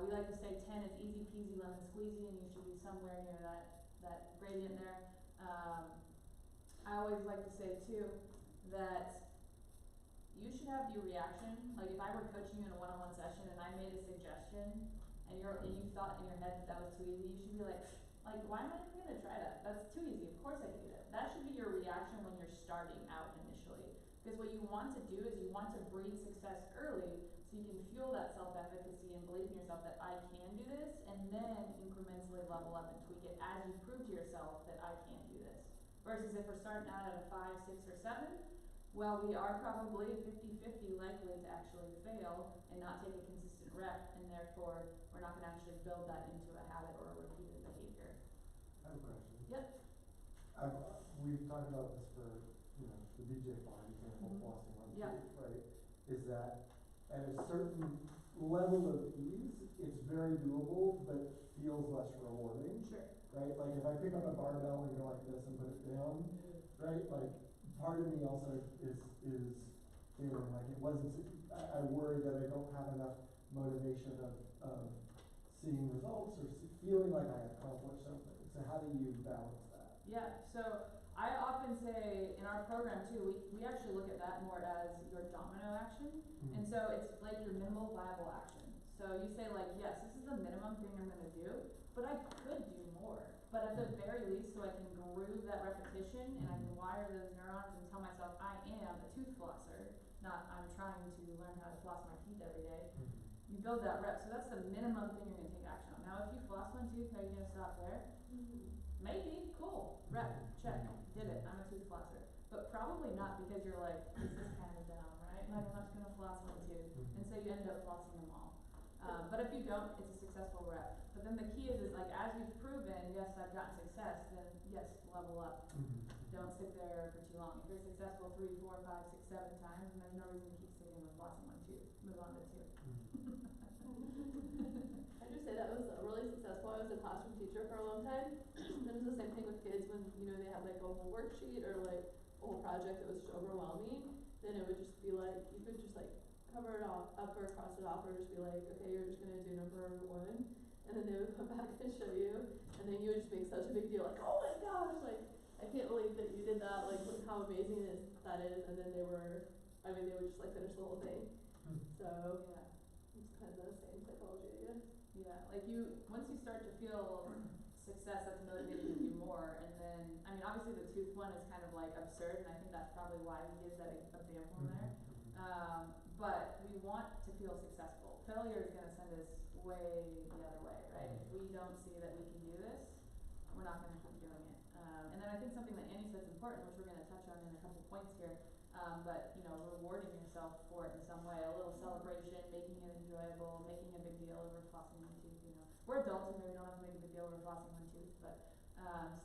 We like to say 10 is easy peasy lemon squeezy, and you should be somewhere near that gradient there. I always like to say too, that you should have your reaction. Like, if I were coaching you in a one-on-one session and I made a suggestion, and you thought in your head that was too easy, you should be like, why am I even gonna try that? That's too easy, of course I can do that. That should be your reaction when you're starting out initially. Because what you want to do is you want to breed success early, so you can fuel that self-efficacy and believe in yourself that I can do this, and then incrementally level up and tweak it as you prove to yourself that I can do this. Versus if we're starting out at a 5, 6, or 7, well, we are probably 50-50 likely to actually fail and not take a consistent rep, and therefore we're not going to actually build that into a habit or a repeated behavior. I have a question. Yep. We've talked about this for, the BJ Farm example, flossing one Yeah. tooth, right? Is that at a certain level of ease, it's very doable, but feels less rewarding, Sure. right? Like if I pick up a barbell and go like this and put it down, right? Like part of me also is feeling like it wasn't, I worry that I don't have enough motivation of seeing results or feeling like I accomplished something. So how do you balance that? Yeah, so I often say in our program too, we actually look at that more as your domino action. Mm-hmm. And so it's like your minimal viable action. So you say like, yes, this is the minimum thing I'm gonna do, but I could do more. But at the very least, so I can groove that repetition and I can wire those neurons and tell myself I am a tooth flosser, not I'm trying to learn how to floss my teeth every day. You build that rep, so that's the minimum thing you're gonna take action on. Now if you floss one tooth, are you gonna stop there? Maybe, cool, rep, check, did it, I'm a tooth flosser. But probably not because you're like, this is kind of dumb, right? Like I'm not just gonna floss one tooth, and so you end up flossing them all. But if you don't, it's a successful rep. But then the key is like as you've proven, yes, I've gotten success, then yes, level up. Don't sit there for too long. If you're successful 3, 4, 5, 6, 7 times, then there's no reason to keep sitting with flossing one tooth. Move on to 2. I just say that was really successful. I was a classroom teacher for a long time. And it was the same thing with kids when, they had like a whole worksheet or like a whole project that was just overwhelming. Then it would just be like, you could just like cover it off, up or cross it off, or just be like, okay, you're just gonna do number 1. And then they would come back and show you. And then you would just make such a big deal, like, oh my gosh, like, I can't believe that you did that, like, look how amazing that is. And then they would just like finish the whole thing. So, Yeah. it's kind of the same psychology, I guess. Yeah, like once you start to feel success, that's motivating you to do more. And then, I mean, obviously the tooth one is kind of like absurd, and I think that's probably why he gives that example in there. But we want to feel successful. Failure is going to send us way the other way, right? If we don't see that we can do this, we're not going to keep doing it. And then I think something that Annie said is important, which we're going to touch on in a couple points here, but rewarding yourself for it in some way, a little celebration, making it enjoyable, making a big deal over flossing one tooth. We're adults and maybe don't have to make a big deal over flossing one tooth, but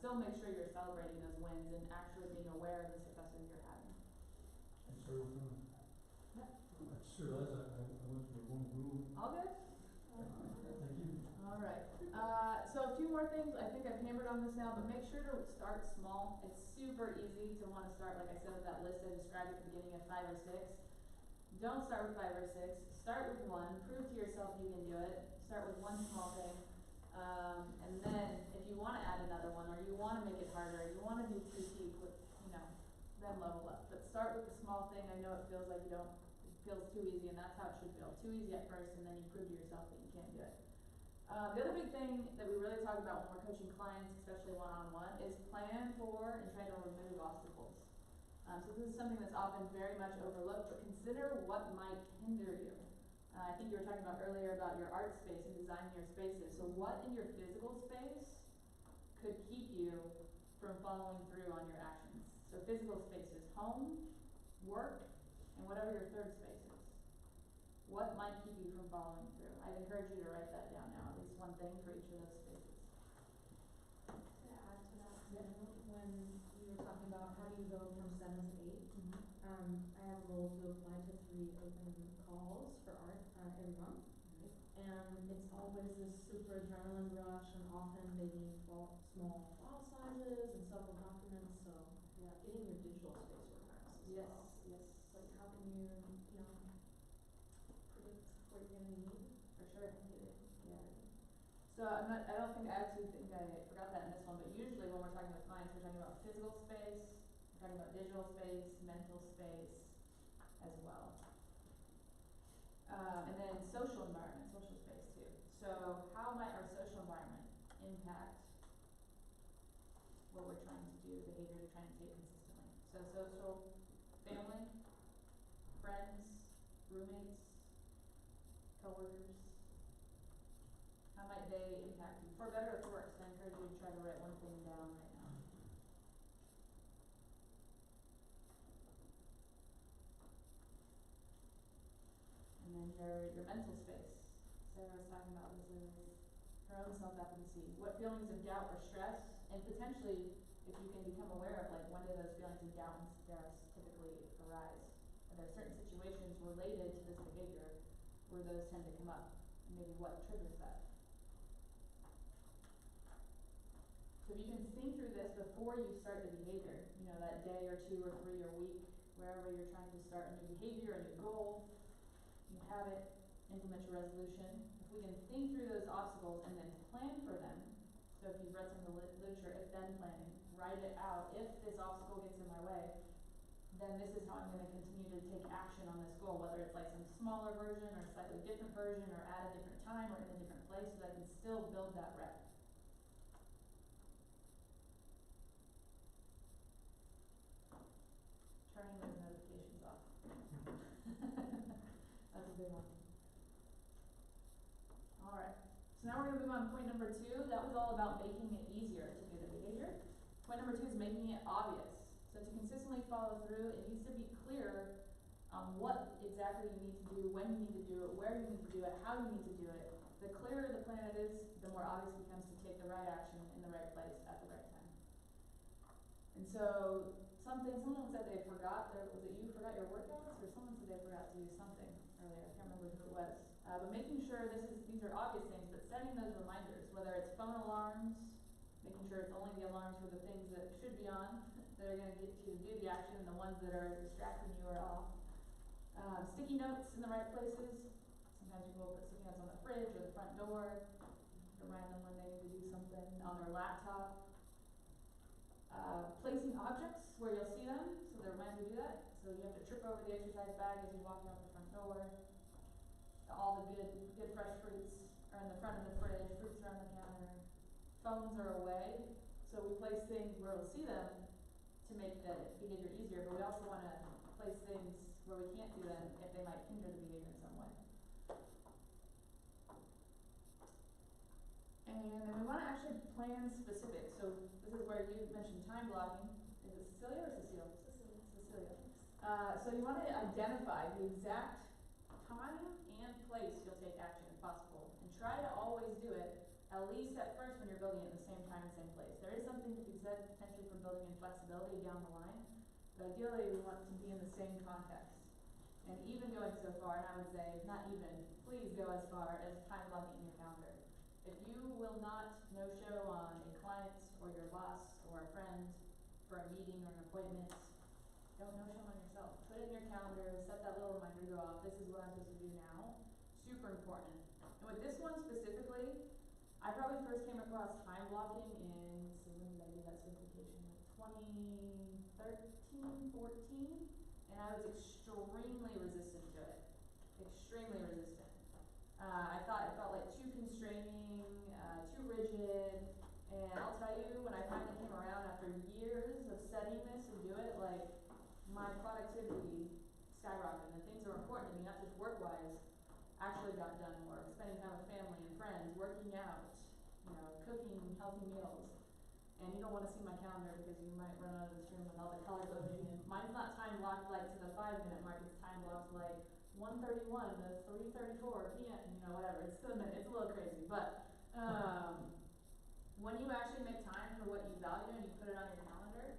still make sure you're celebrating those wins and actually being aware of the successes you're having. I just realized I went to the wrong room. All good? Thank you. All right. So a few more things. I think I've hammered on this now, but make sure to start small. It's super easy to want to start, like I said, with that list I described at the beginning of 5 or 6. Don't start with 5 or 6. Start with 1. Prove to yourself you can do it. Start with one small thing. And then if you want to add another one, or you want to make it harder, or you want to do 2 teeth, then level up. But start with the small thing. I know it feels like it feels too easy, and that's how it should feel. Too easy at first, and then you prove to yourself that you can't do it. The other big thing that we really talk about when we're coaching clients, especially one-on-one, is plan for and try to remove obstacles. So this is something that's often very much overlooked, but consider what might hinder you. I think you were talking about earlier about your art space and designing your spaces. So what in your physical space could keep you from following through on your actions? So physical spaces, home, work, and whatever your third space is. What might keep you from following through? I'd encourage you to write that down now, at least one thing for each of those spaces. To add to that, when you were talking about how do you go from 7 to 8, I have a goal to apply to 3 open calls for art every month. And it's always this super adrenaline rush, and often they need small file sizes and several documents, so getting your digital space organized as well. Yes. Like how can you, predict what you're gonna need? For sure. Yeah. So I don't think I forgot that in this one, but usually when we're talking with clients, we're talking about physical space, we're talking about digital space, mental space as well. And then social environment, social space too. So how might our social environment impact what we're trying to do, behavior we're trying to take consistently? So social, family, friends, roommates, coworkers. How might they impact you? For better or for worse? I encourage you to try to write one thing down right now. your mental space. Sarah was talking about this with her own self-efficacy. What feelings of doubt or stress, and potentially if you can become aware of like when do those feelings of doubt and stress typically arise. Are there certain situations related to this behavior where those tend to come up? And maybe what triggers that? So if you can think through this before you start the behavior, you know, that day or 2 or 3 or week, wherever you're trying to start a new behavior, a new goal, new habit, implement your resolution. If we can think through those obstacles and then plan for them, so if you've read some of the literature, if-then planning, write it out. If this obstacle gets in my way, then this is how I'm going to continue to take action on this goal, whether it's like some smaller version or slightly different version or at a different time or in a different place, so that I can still build that rep. Turning those notifications off. That's a big one. Alright, so now we're going to move on to point number 2. That was all about making it easier to do the behavior. Point number 2 is making it obvious. So to consistently follow through, it needs to be clear what exactly you need to do, when you need to do it, where you need to do it, how you need to do it. The clearer the plan it is, the more obvious it becomes to take the right action in the right place at the right time. And so someone said they forgot was it you forgot your workouts, or someone said they forgot to do something earlier, I can't remember who it was. But making sure these are obvious things, but setting those reminders, whether it's phone alarms, making sure it's only the alarms for the things that should be on, that are going to get you to do the action, and the ones that are distracting you are off. Sticky notes in the right places. Sometimes people will put sticky notes on the fridge or the front door to remind them when they need to do something, on their laptop. Placing objects where you'll see them, so they remind you to do that. So you have to trip over the exercise bag as you walk out the front door. All the good fresh fruits are in the front of the fridge, fruits are on the counter. Phones are away, so we place things where we'll see them to make the behavior easier, but we also want to place things where we can't see them if they might hinder the behavior in some way. And then we want to actually plan specific. So this is where you mentioned time blocking. Is it Cecilia or Cecile? Cecilia. So you want to identify the exact time and place you'll take action if possible. And try to always do it, at least at first when you're building it in the same time and same place. There is something to be said potentially for building in flexibility down the line, but ideally we want to be in the same context. And even going so far, and I would say, not even, please go as far as time blocking in your calendar. If you will not no-show on a client or your boss or a friend for a meeting or an appointment, don't no-show on yourself. Put it in your calendar, set that little reminder to go off. This is what I'm supposed to do now. Super important. And with this one specifically, I probably first came across time blocking in, so when did I do that certification? Like 2013, 14, and I was extremely resistant to it. Extremely resistant. I thought it felt like too constraining, too rigid, and I'll tell you, when I finally came around after years of studying this and do it, like, my productivity skyrocketed. The things that were important to me, not just work-wise, actually got done more. Spending time with family and friends, working out, cooking healthy meals. And you don't want to see my calendar because you might run out of this room with all the colors opening. And mine's not time blocked like to the 5-minute mark, it's time blocked like 1:31 to 3:34 p.m., whatever. It's to the minute. It's a little crazy. But when you actually make time for what you value and you put it on your calendar,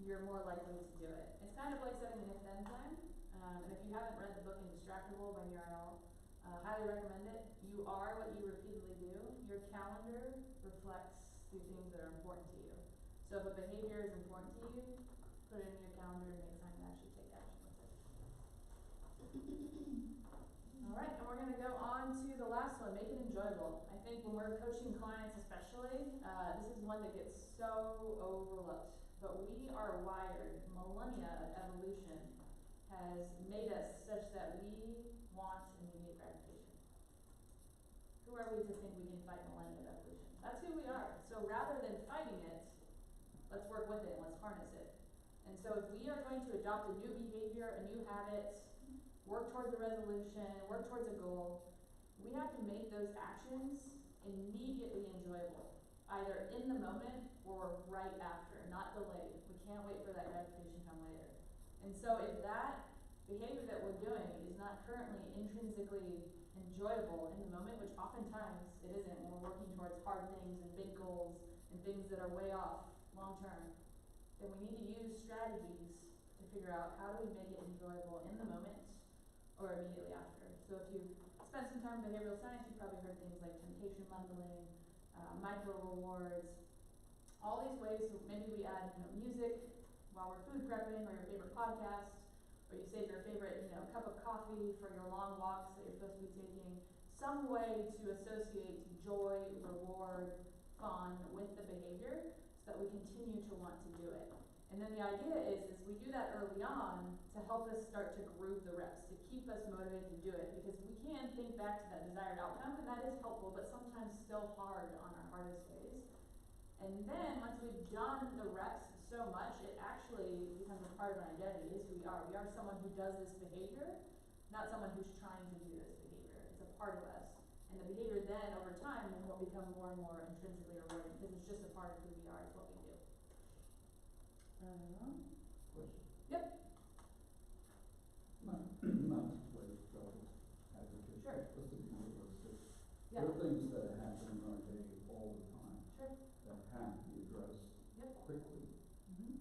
you're more likely to do it. It's kind of like setting an if-then plan. And if you haven't read the book Indistractable by Erin, highly recommend it. You are what you repeatedly do. Your calendar reflects the things that are important to you. So if a behavior is important to you, put it in your calendar and make time to actually take action with it. Alright, and we're going to go on to the last one, make it enjoyable. I think when we're coaching clients especially, this is one that gets so overlooked. But we are wired, millennia of evolution has made us such that we want immediate gratification. Who are we to think we can fight millennia of evolution? That's who we are. So rather than fighting it, let's work with it, let's harness it. And so if we are going to adopt a new behavior, a new habit, work towards a resolution, work towards a goal, we have to make those actions immediately enjoyable, either in the moment or right after, not delayed. We can't wait for that gratification to come later. And so if that behavior that we're doing is not currently intrinsically enjoyable in the moment, which oftentimes it isn't when we're working towards hard things and big goals and things that are way off long term, then we need to use strategies to figure out how do we make it enjoyable in the moment or immediately after. So if you've spent some time in behavioral science, you've probably heard things like temptation bundling, micro rewards, all these ways. So maybe we add, music while we're food prepping, or your favorite podcast, or you save your favorite, cup of coffee for your long walks that you're supposed to be taking. Some way to associate joy, reward, fun with the behavior so that we continue to want to do it. And then the idea is we do that early on to help us start to groove the reps, to keep us motivated to do it, because we can think back to that desired outcome, and that is helpful, but sometimes still hard on our hardest days. And then once we've done the reps so much, it actually becomes a part of our identity, is who we are. We are someone who does this behavior, not someone who's trying to do this behavior. It's a part of us. And the behavior then, over time, will become more and more intrinsically rewarding, because it's just a part of who we are. It's what we do. Question? Yep. Not to play devil's advocate, Sure. but just to be realistic. Yeah. There are things that happen in our day all the time Sure. that have to be addressed Yep. quickly, Mm-hmm.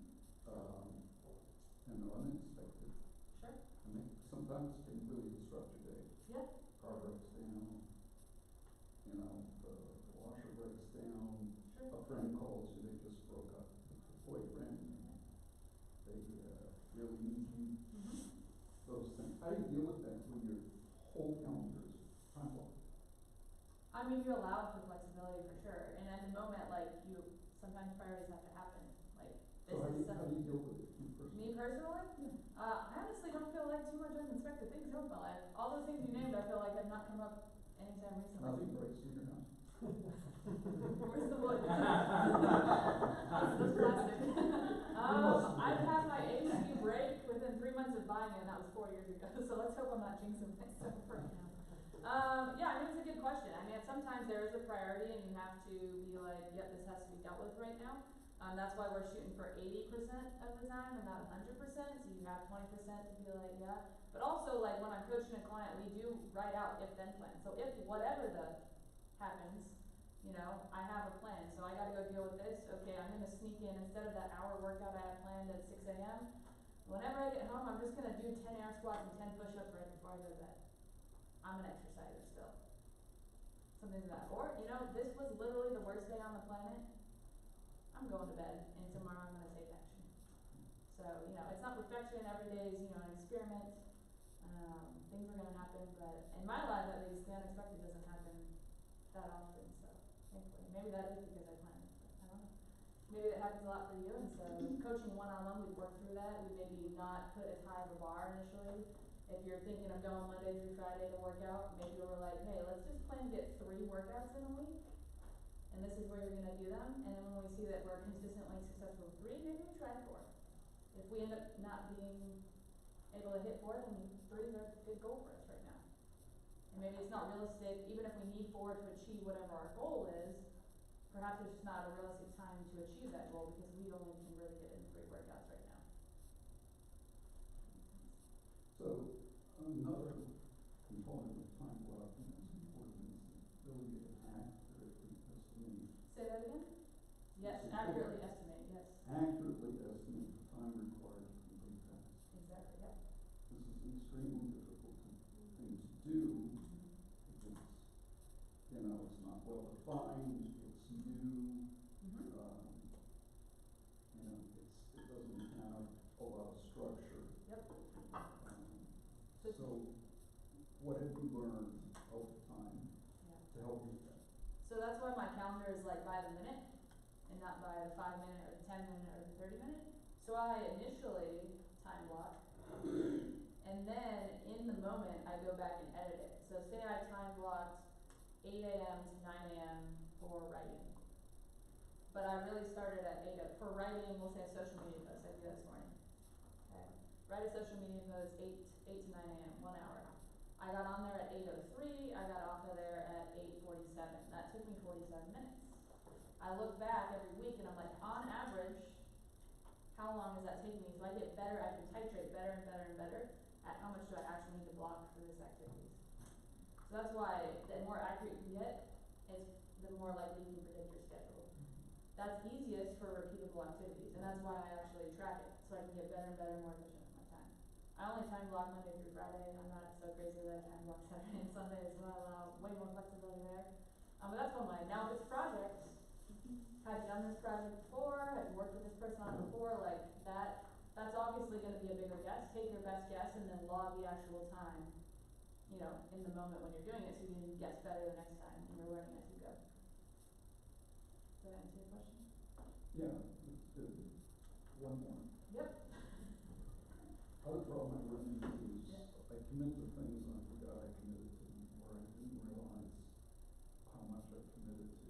and they're unexpected. Sure. I mean, sometimes it can really disrupt your day. Yeah. Car breaks down, the washer breaks down, Sure. a friend calls you, they just broke up with the boyfriend, they really need you, Mm-hmm. those things. How do you deal with that when your whole calendar is time blocked? I mean, you allow for flexibility for sure, and at the moment, sometimes priorities have to happen. So how do you deal with it, you Me personally? personally, I honestly don't feel like too much unexpected things help my life. All those things you named, I feel like have not come up anytime recently. Nothing breaks in your house? Where's the wood? That's plastic. I've had my AC break within 3 months of buying it, and that was 4 years ago, so let's hope I'm not jinxing myself right now. It's a good question. Sometimes there is a priority and you have to be like, yep, this has to be dealt with right now. That's why we're shooting for 80% of the time and not 100%, so you have 20% to be like, yeah. But also, when I'm coaching a client, we do write out if-then plans. So if whatever happens, I have a plan. So I gotta go deal with this. Okay, I'm gonna sneak in, instead of that hour workout I had planned at 6 a.m., whenever I get home, I'm just gonna do 10 air squats and 10 push-ups right before I go to bed. I'm an exerciser still. Something like that. Or, this was literally the worst day on the planet. I'm going to bed, and tomorrow I'm gonna take action. So, it's not perfection. Every day is, an experiment. Things are gonna happen, but in my life at least, the unexpected doesn't happen that often, so thankfully. Maybe that is because I planned it, but I don't know. Maybe that happens a lot for you, and so coaching one-on-one, we work through that. We maybe not put as high of a bar initially. If you're thinking of going Monday through Friday to work out, maybe we're like, hey, let's just plan to get 3 workouts in a week, and this is where you're gonna do them, and then when we see that we're consistently successful with 3, maybe we try 4. If we end up not being able to hit 4, then 3 is a good goal for us right now. And maybe it's not realistic, even if we need 4 to achieve whatever our goal is, perhaps it's just not a realistic time to achieve that goal because we only can really get in 3 workouts right now. So, another component of time blocking that's important is the ability to accurately estimate. Say that again? Yes, accurately estimate, yes. Accurately estimate the time required to complete tasks. Exactly, yep. This is an extremely difficult thing to do. It's, it's not well defined, it's new, Mm-hmm. it doesn't have a lot of structure. Yep. So, what have you learned over time to help you with that? So that's why my calendar is by the minute and not by the 5-minute or the 10-minute or the 30-minute. So I initially time block, and then in the moment I go back and edit it. So say I time blocked 8 a.m. to 9 a.m. for writing. But I really started at 8 a.m. For writing, we'll say a social media post. I do that this morning. Okay. Write a social media post 8 to 9 a.m., 1 hour. I got on there at 8:03, I got off of there at 8:47. That took me 47 minutes. I look back every week and I'm like, on average, how long is that taking me? So I get better, I can titrate better and better and better. at how much do I actually need to block for this activities. So that's why the more accurate you get, the more likely you can predict your schedule. That's easiest for repeatable activities, and that's why I actually track it, so I can get better and better, more efficient with my time. I only time block Monday through Friday. I'm not so crazy that I time block Saturday and Sunday as well. I allow way more flexibility there. But that's one way. Now if it's projects, have you done this project before? Have you worked with this person on it before? Like that's obviously going to be a bigger guess. Take your best guess and then log the actual time, you know, in the moment when you're doing it, so you can guess better the next time and you're learning as you go. Does that answer your question? Yeah, it's good. One more. Yep. Other problem I run into is I commit to things and I forgot I committed to them, or I didn't realize how much I committed to.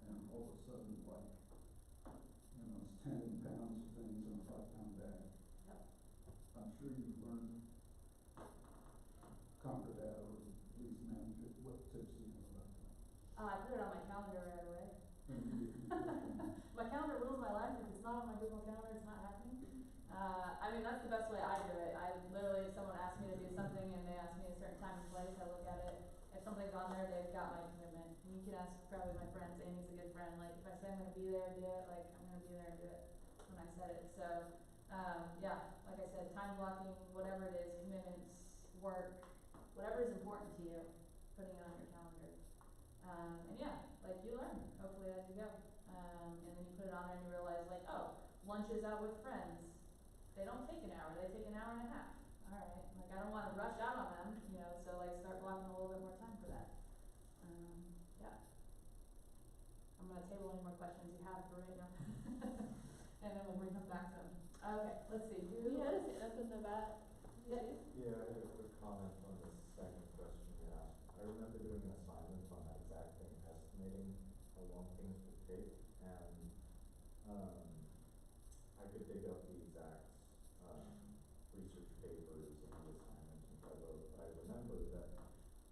And all of a sudden, like, you know, it's 10 pounds of things in a 5-pound bag. Yep. I'm sure you've learned, conquer that, or at least manage it. What tips do you have about that? I put it on my calendar right away. Mm-hmm. My calendar rules my life. If it's not on my Google Calendar, it's not happening. I mean, that's the best way I do it. I literally, if someone asks me to do something and they ask me a certain time and place, I look at it. If something's on there, they've got my commitment. And you can ask probably my friends. Amy's a good friend. Like, if I say I'm going to be there, do it. Like, I'm going to be there and do it when I said it. So, yeah, like I said, time blocking, whatever it is, commitments, work, whatever is important to you, putting it on your calendar. And yeah, like you learn, hopefully as you go. And then you put it on there and you realize like, oh, lunch is out with friends. They don't take an hour, they take an hour and a half. Alright, like I don't wanna rush out on them, you know, so like start blocking a little bit more time for that. Yeah. I'm gonna table any more questions you have for right now. And then we'll bring them back to them. Okay, let's see. We had a hand up in the back. Yeah. Yeah, I had a quick comment on the second question you asked. I remember doing an assignment on that exact thing, estimating how long things would take, and I could dig up the exact research papers and the assignments and I wrote, but I remember that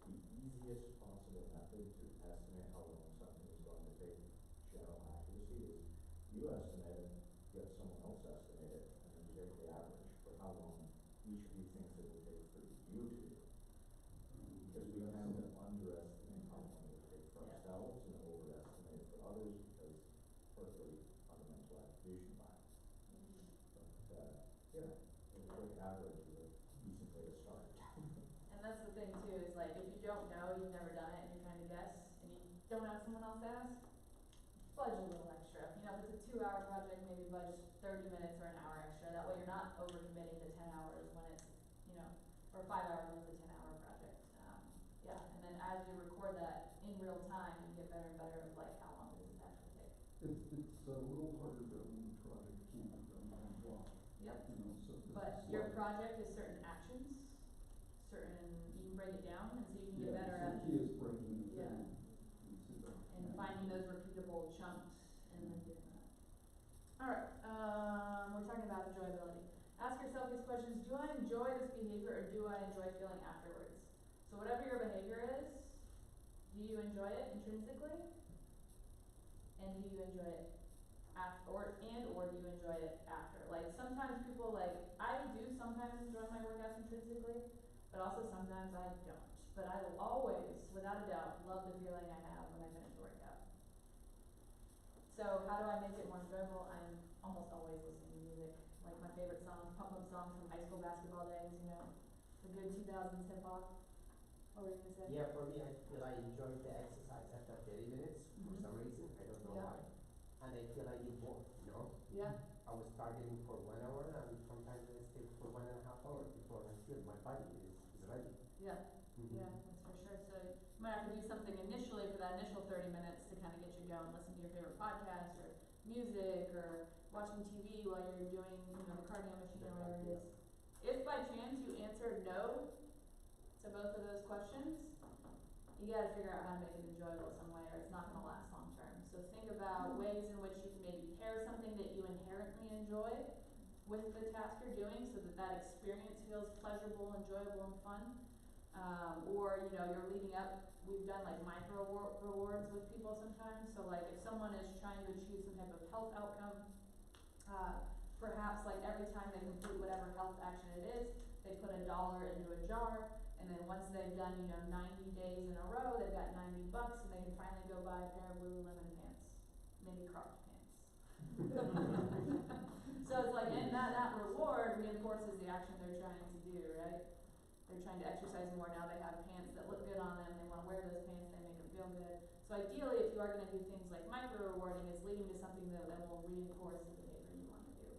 the easiest possible method to estimate how long something is going to take, general accuracy, is you estimate it, you have someone else estimate it, and then you take the average for how long each of you thinks it will take for you to do. Because we tend to underestimate how long it will take for ourselves and overestimate for others because partly fundamental attribution bias. But yeah, a quick average is a decent way to start. And that's the thing too, is like if you don't know, you've never done it, and you're trying to guess, and you don't have someone else to ask, budge a little extra. You know, if it's a 2-hour project, maybe budge 30 minutes or an hour extra. That way you're not overcommitting to 10 hours when it's, you know, or 5 hours when it's a 10-hour project. Yeah, and then as you record that in real time, you get better and better at like how long does this actually take. It's a little harder to when the project can't be done by block. Yep. You know, so this But is your like- project is certain actions, you can break it down, and so you can get better so at the key is breaking it Yeah. down into the. and finding those repeatable chunks and then doing that. Alright, we're talking about enjoyability. Ask yourself these questions: do I enjoy this behavior or do I enjoy feeling afterwards? So whatever your behavior is, do you enjoy it intrinsically? And do you enjoy it after, or do you enjoy it after? Like sometimes people I do sometimes enjoy my workouts intrinsically, but also sometimes I don't. But I will always, without a doubt, love the feeling I have when I finish a workout. So how do I make it more enjoyable? I'm almost always listening to music. Like my favorite songs, pump-up songs from high school basketball days, you know, the good 2000s hip-hop. What were you gonna say? Yeah, for me, I feel I enjoy the exercise after 30 minutes for some reason. I don't know why. And I feel I need more, you know? Yeah. I was targeting for 1 hour and sometimes I stay for 1.5 hours before I feel my body is ready. Yeah. Yeah, that's for sure. So you might have to do something initially for that initial 30 minutes to kind of get you going. Listen to your favorite podcast or music or watching TV while you're doing, you know, the cardio machine or whatever it is. If by chance you answer no to both of those questions, you gotta figure out how to make it enjoyable some way or it's not gonna last long term. So think about ways in which you can maybe pair something that you inherently enjoy with the task you're doing so that that experience feels pleasurable, enjoyable, and fun. Or, you know, you're leading up, we've done like micro rewards with people sometimes. So like if someone is trying to achieve some type of health outcome, perhaps like every time they complete whatever health action it is, they put $1 jar, and then once they've done, 90 days in a row, they've got $90, and they can finally go buy a pair of Lululemon pants, maybe cropped pants. So it's like, and that reward reinforces the action they're trying to do, right? They're trying to exercise more, now they have pants that look good on them, they wanna wear those pants, they make them feel good. So ideally, if you are gonna do things like micro rewarding, it's leading to something that will reinforce the behavior you wanna do.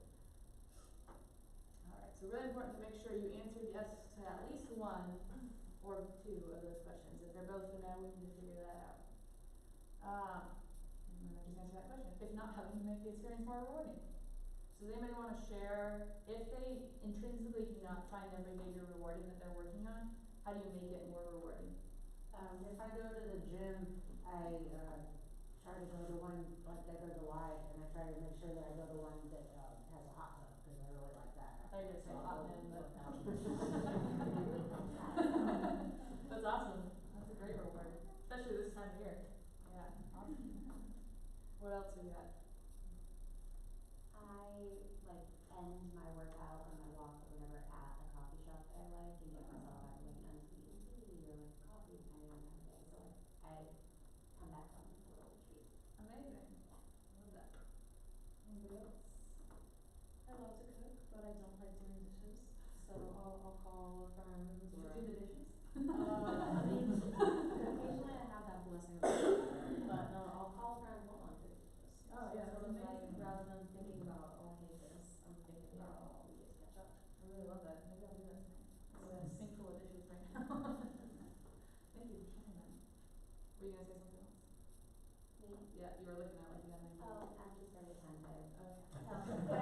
Alright, so really important to make sure you answered yes to at least one or two of those questions. If they're both a no, we need to figure that out. And then just answer that question. If not, how can you make the experience more rewarding? So does anybody want to share, if they intrinsically do not find their behavior rewarding that they're working on, how do you make it more rewarding? If I go to the gym, I try to go to one, like I go to Live, and I try to make sure that I go to one that has a hot tub, because I really like that. I thought you were going to say hot men, but That's that's awesome. That's a great reward, especially this time of year. Yeah, awesome. What else we got? I like end my workout or my walk or whatever at a coffee shop that I like and get myself out like an unsweetened tea or like coffee depending on the time of day. So like I come back home with a little treat. Amazing. Love that. Anybody else? I love to cook, but I don't like doing dishes, so I'll call a friend Did you or. do the dishes? I mean, occasionally I have that blessing of but no, I'll call a friend, hold on to dishes. Oh, yeah, Sort that's of like, amazing. rather than thinking about, oh, I hate this, I'm thinking about, oh, we get to catch up. I really love that. Maybe I'll do that tonight. I'm in a sink full of dishes right now. Thank you for sharing that. Were you gonna say something else? Me? Yeah, you were looking at like you had an idea. Oh, I'm just very attentive. Okay. But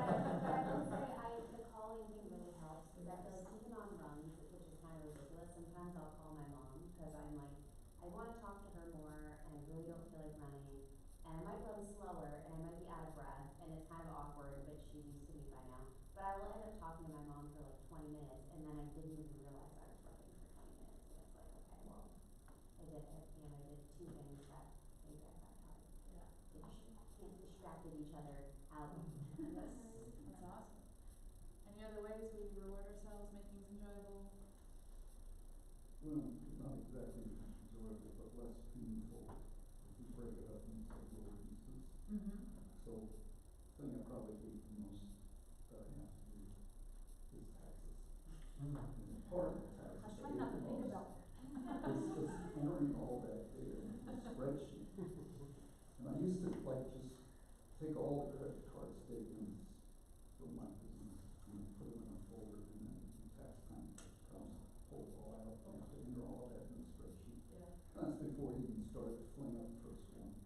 I will say the calling thing really helps because I feel like even on runs, which is kind of ridiculous, sometimes I'll call my mom because I'm like, I want to talk to her more and I really don't feel like running. And I might run slower and I might be out of breath and it's kind of awkward, but she's used to me by now. But I will end up talking to my mom for like 20 minutes and then I didn't even realize I was running for 20 minutes. And it's like, okay, well, I did it and I did two things that maybe I thought I distracted each other out. Yes, that's awesome. Any other ways we reward ourselves, make things enjoyable? Well, not exactly enjoyable, but less painful if you break it up into little pieces. Mm-hmm. So, the thing I probably hate the most that I have to do is taxes. And part of the taxes. I was trying not to think about that. It's just entering all that data in a spreadsheet. And I used to like just take all the credit card statements from my business and put them in a folder and then tax time comes, pull it all out, and have to enter all that in the spreadsheet. Yeah. That's before he even started to fling up the first one.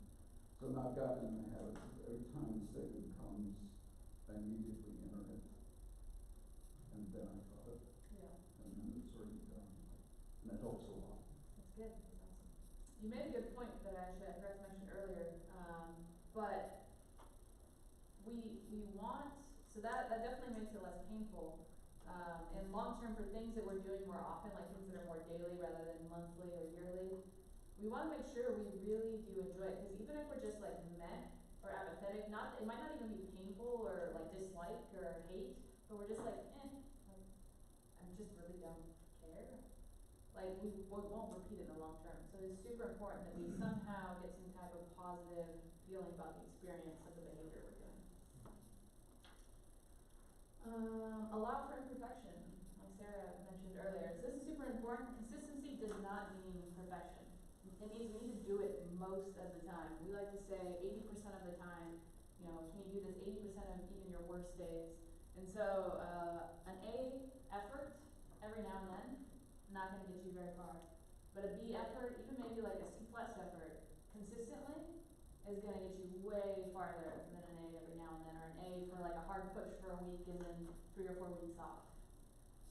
So now I've gotten in the habit of every time the statement comes, I immediately enter it. And then I got it, Yeah. and then it's already done. And that helps a lot. That's good. That's awesome. You made a good point that actually I forgot to mention earlier, but we want, so that definitely makes it less painful. And long term for things that we're doing more often, like things that are more daily rather than monthly or yearly, we want to make sure we really do enjoy it. Because even if we're just like meh or apathetic, it might not even be painful or like dislike or hate, but we're just like, like, I just really don't care. Like we won't repeat it in the long term. So it's super important that we somehow get some type of positive feeling about the experience of the behavior we're doing. Allow for imperfection, like Sarah mentioned earlier. So this is super important. Consistency does not mean perfection. It means we need to do it most of the time. We like to say 80% of the time, can you do this 80% of even your worst days? And so an A effort every now and then, not going to get you very far. But a B effort, even maybe like a C+ effort, consistently, is going to get you way farther than an A every now and then, or an A for like a hard push for a week and then 3 or 4 weeks off.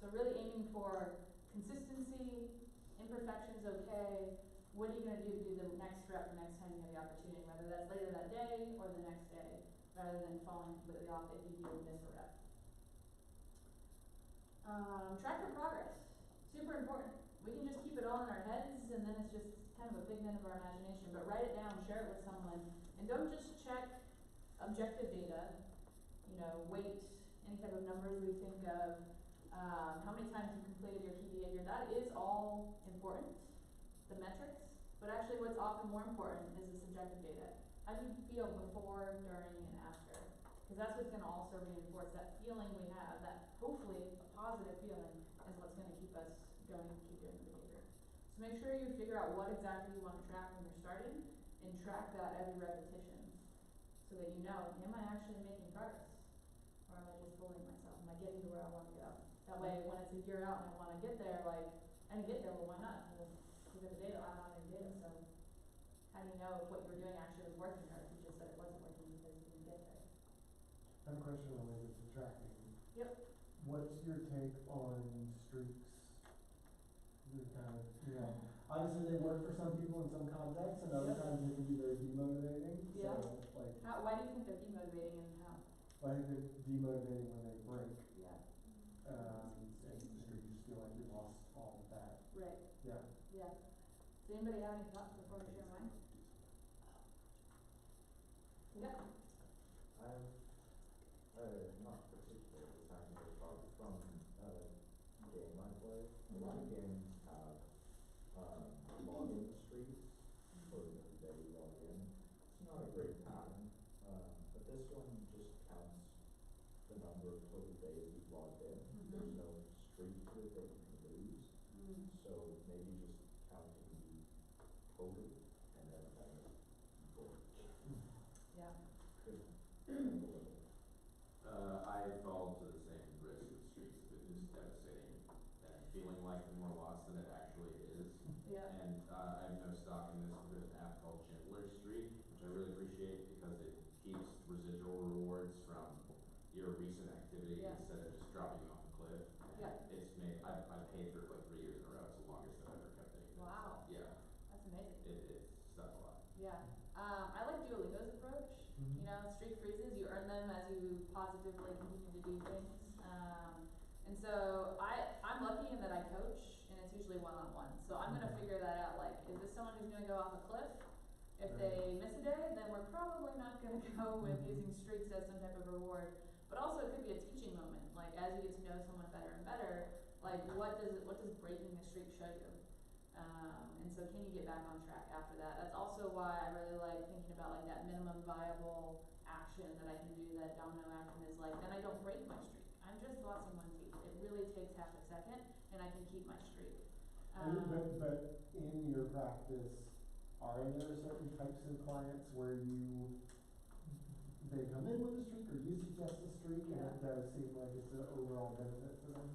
So really aiming for consistency, imperfection's okay. What are you going to do the next rep the next time you have the opportunity, whether that's later that day or the next day, rather than falling completely off if you do miss a rep. Track your progress. Super important. We can just keep it all in our heads and then it's just kind of a figment of our imagination, but write it down, share it with someone, and don't just check objective data, weight, any type of numbers we think of, how many times you completed your key behavior. That that is all important, the metrics, but actually what's often more important is the subjective data. How do you feel before, during, and after? Because that's what's gonna also reinforce that feeling we have, that hopefully a positive feeling is what's gonna keep us going and keep doing the behavior. So make sure you figure out what exactly you wanna track when you're starting, and track that every repetition, so that you know, am I actually making progress? Or am I just fooling myself? Am I getting to where I wanna go? That way, when it's a year out and I wanna get there, like, I didn't get there, well, why not? Because the data, I don't have any data, so how do you know if what you were doing actually was working, or if you just said it wasn't working because you didn't get there? I have a question related to tracking. Yep. What's your take on streaks? They're kind of, obviously they work for some people in some contexts, and other Yep. times they can be very demotivating. Yeah. So, like, Why do you think they're demotivating and how? I think they're demotivating when they break. Yeah. And you just feel like you lost all of that. Right. Yeah. Yeah. Does anybody have any thoughts before we share mine? Yeah. Not particularly scientific, but from game I play, a lot of games have login streaks for the day you log in. It's not a great pattern, but this one just counts the number of total days you've logged in. There's no streak to it that you can lose. So maybe just counting the total and then kind of Yeah. could handle it. I fall to the same risk of streaks of it just devastating and feeling like more lost than it actually is. Yeah. And I have no stock in this, but there's an app called Gentler Streak, which I really appreciate because it keeps residual rewards from your recent activity Yeah. instead of just dropping you off a cliff. And Yeah. it's made, I've paid for it like 3 years in a row. It's the longest I've ever kept it. Wow. Yeah. That's amazing. It's stuck a lot. Yeah. I like Duolingo's approach. You know, streak freezes, you earn them as you positively continue to do things. And so I'm lucky in that I coach, and it's usually one-on-one. So I'm gonna figure that out, like, is this someone who's gonna go off a cliff? If they miss a day, then we're probably not gonna go with using streaks as some type of reward. But also it could be a teaching moment, like as you get to know someone better and better, like what does breaking the streak show you? And so can you get back on track after that? That's also why I really like thinking about like that minimum viable action that I can do, that domino action is like, then I don't break my streak. I'm just flossing one teeth. It really takes half a second and I can keep my streak. But in your practice, are there certain types of clients where they come in with a streak or you suggest a streak and it does seem like it's an overall benefit for them?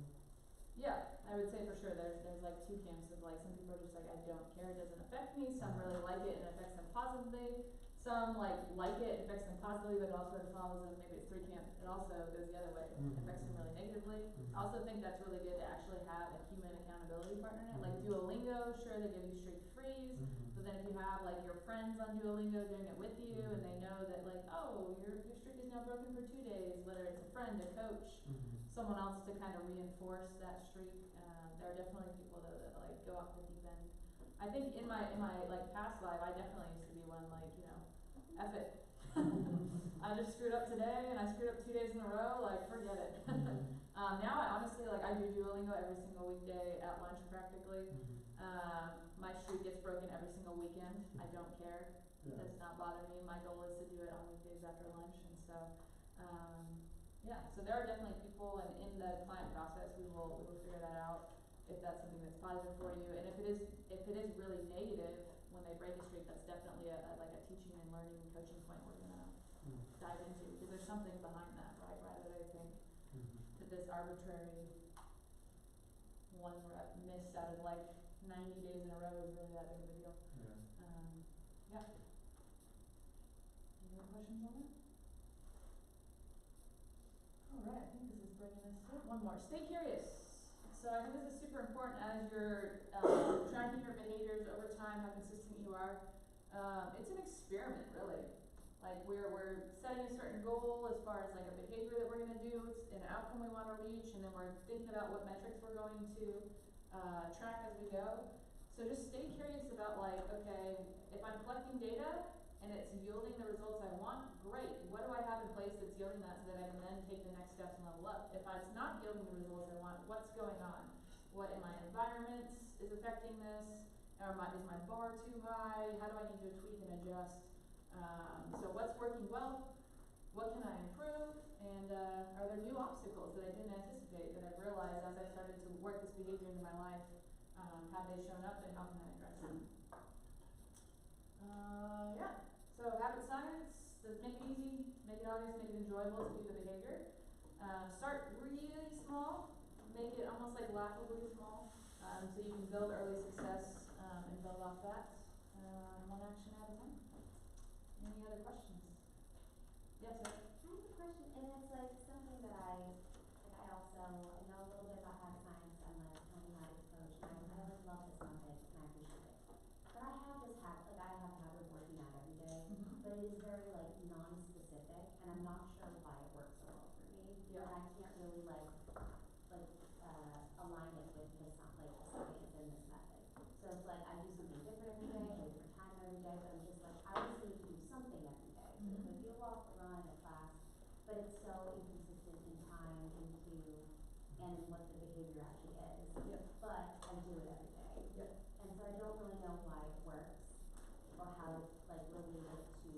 Yeah, I would say for sure there's like two camps of like, some people are just like, I don't care, it doesn't affect me. Some really like it and it affects them positively. Some like it affects them positively, but it also follows them, maybe it's three camps, it also goes the other way, it affects them really negatively. I also think that's really good to actually have a human accountability partner in it. Like Duolingo, sure, they give you streak freeze, but then if you have like your friends on Duolingo doing it with you and they know that like, oh, your streak is now broken for 2 days, whether it's a friend, a coach, someone else to kind of reinforce that streak. There are definitely people though that like go off the deep end. I think in my like past life, I definitely used to be one like, you know, F it. I just screwed up today and I screwed up 2 days in a row, like forget it. Now I honestly like, I do Duolingo every single weekday at lunch practically. My streak gets broken every single weekend. I don't care. It does not bother me. My goal is to do it on weekdays after lunch, and so yeah, so there are definitely people, and in the client process we will figure that out if that's something that's positive for you. And if it is really negative when they break a streak, that's definitely like a teaching and learning and coaching point we're gonna dive into, because there's something behind that, right? Rather than I think that this arbitrary one rep miss out of like 90 days in a row is really that big of a deal. Yeah. Any other questions on that? Alright, I think this is bringing us to one more. Stay curious. So I think this is super important as you're tracking your behaviors over time, how consistent you are. It's an experiment, really. Like we're setting a certain goal as far as like a behavior that we're gonna do, it's an outcome we wanna reach, and then we're thinking about what metrics we're going to track as we go. So just stay curious about like, okay, if I'm collecting data and it's yielding the results I want, great. What do I have in place that's yielding that so that I can then take the next steps and level up? If it's not yielding the results I want, what's going on? What am I environment is affecting this? Or is my bar too high? How do I need to tweak and adjust? So what's working well? What can I improve? And are there new obstacles that I didn't anticipate that I've realized as I started to work this behavior into my life? Have they shown up and how can I address them? Yeah. So habit science, make it easy, make it obvious, make it enjoyable to do the behavior. Start really small, make it almost like laughably small, so you can build early success and build off that one action at a time. Any other questions? Yes, sir? I have a question, and it's like something that I also know a little bit about habit science. I'm a mathematics coach, and I always love this method, and I appreciate it. But I have this habit, like I have a habit of working out every day, but it is very like non-specific, and I'm not sure why it works so well for me. Yeah. And I can't really align it with the science in this method. So it's like I do something different every day, at a different time every day, but I'm just like, I just need to do something every day. So it could be a walk, a run, a class, but it's so inconsistent in time and what the behavior actually is. Yep. But I do it every day. Yep. And so I don't really know why it works or how to relate it to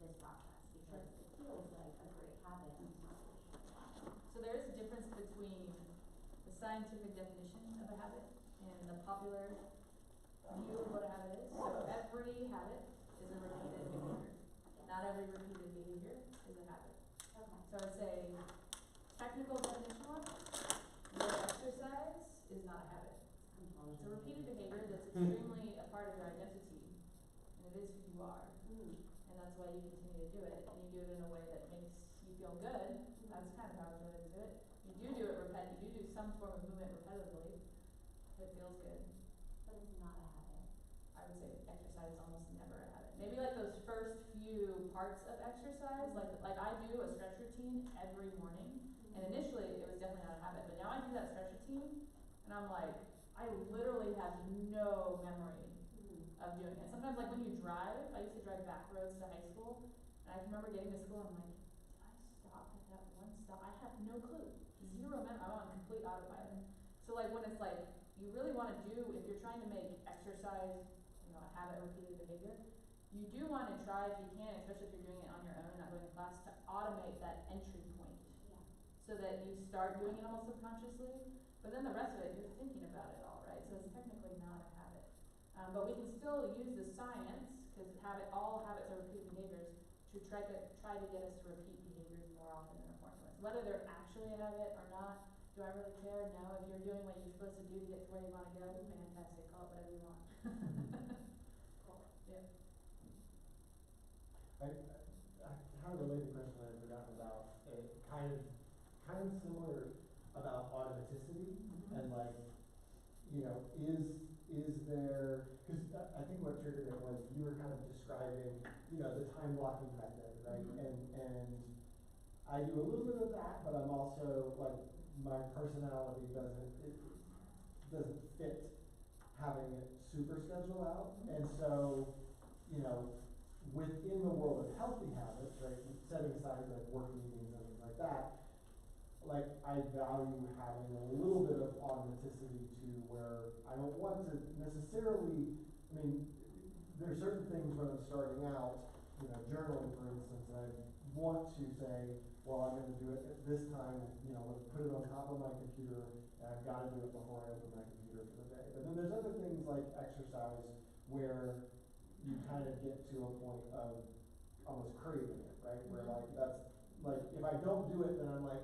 this process because it feels like a great habit and it's not really sure. So there is a difference between the scientific definition of a habit and the popular view of what a habit is. So every habit is a repeated behavior. Not every repeated behavior is a habit. Okay. So I'd say technical definition wise, your exercise is not a habit. It's a repeated behavior that's extremely a part of your identity, and it is who you are. And that's why you continue to do it, and you do it in a way that makes you feel good. That's kind of how I related to it. You do some form of movement repetitively. It feels good. But it's not a habit. I would say exercise is almost never a habit. Maybe like those first few parts of exercise, like I do a stretch routine every morning, and initially it was definitely not a habit, but now I do that stretch routine, and I'm like, I literally have no memory of doing it. Sometimes like when you drive, I used to drive back roads to high school, and I remember getting to school and I'm like, did I stop at that one stop? I have no clue. Zero memory. I'm on complete autopilot. So like when it's like, you really want to do, if you're trying to make exercise, a habit, repeated behavior, you do want to try, if you can, especially if you're doing it on your own and not going to class, to automate that entry point. Yeah. So that you start doing it almost subconsciously, but then the rest of it, you're thinking about it all, right? So it's technically not a habit. But we can still use the science, because all habits are repeated behaviors, to try to get us to repeat behaviors more often in a formula. So whether they're actually a habit or not, do I really care? No. If you're doing what you're supposed to do to get to where you want to go, fantastic. Call it whatever you want. Cool. Yeah. I have a related question that I forgot about, kind of similar about automaticity and like, is there, because I think what triggered it was you were kind of describing, the time blocking method, right? And I do a little bit of that, but I'm also like, my personality doesn't fit having it super scheduled out. And so, within the world of healthy habits, right, setting aside like work meetings and things like that, like I value having a little bit of automaticity to where I don't want to necessarily, there's certain things when I'm starting out, journaling for instance, I want to say, well, I'm going to do it at this time, I'm going to put it on top of my computer, and I've got to do it before I open my computer for the day. But then there's other things like exercise where you kind of get to a point of almost craving it, right? Where like that's like if I don't do it, then I'm like,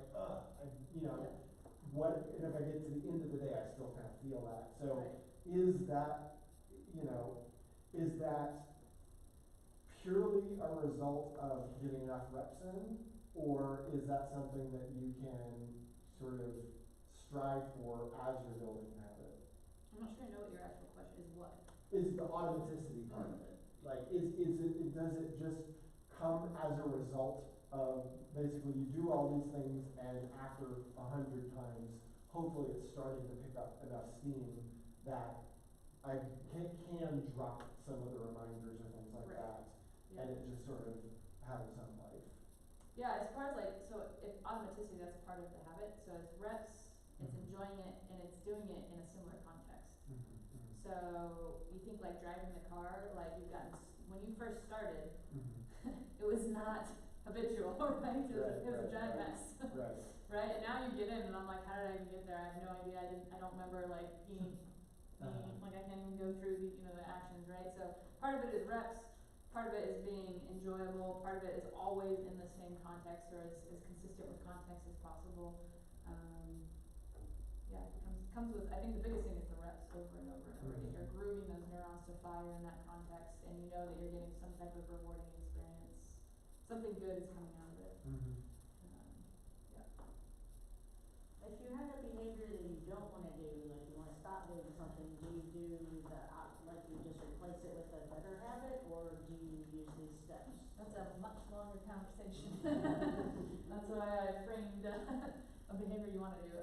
what? And if I get to the end of the day, I still kind of feel that. So is that purely a result of getting enough reps in, or is that something that you can sort of strive for as you're building a habit? I'm not sure I know what your actual question is. What? Is the automaticity part of it? Like, does it just come as a result of basically you do all these things and after 100 times, hopefully it's starting to pick up enough steam that I can drop some of the reminders or things like that, and it just sort of having some life. Yeah, as far as if automaticity, that's part of the habit. So it's reps, it's enjoying it, and it's doing it in a similar context. So you think like driving the car, like you've gotten, when you first started, Mhm. it was not habitual, right? It was a Right, giant right, mess. Right. Right? And now you get in and I'm like, how did I even get there? I have no idea. I don't remember like being, like I can't even go through the, the actions, right? So part of it is reps, part of it is being enjoyable, part of it is always in the same context or as consistent with context as possible. Yeah, it comes with, I think the biggest thing is the reps over and over and over again. You're grooming those neurons to fire in that context and you know that you're getting some type of rewarding experience. Something good is coming out of it. Yeah. If you have a behavior that you don't wanna do, like you wanna stop doing something, do you do like you just replace it with a better habit, or do you use these steps? That's a much longer conversation. That's why I framed a behavior you want to do.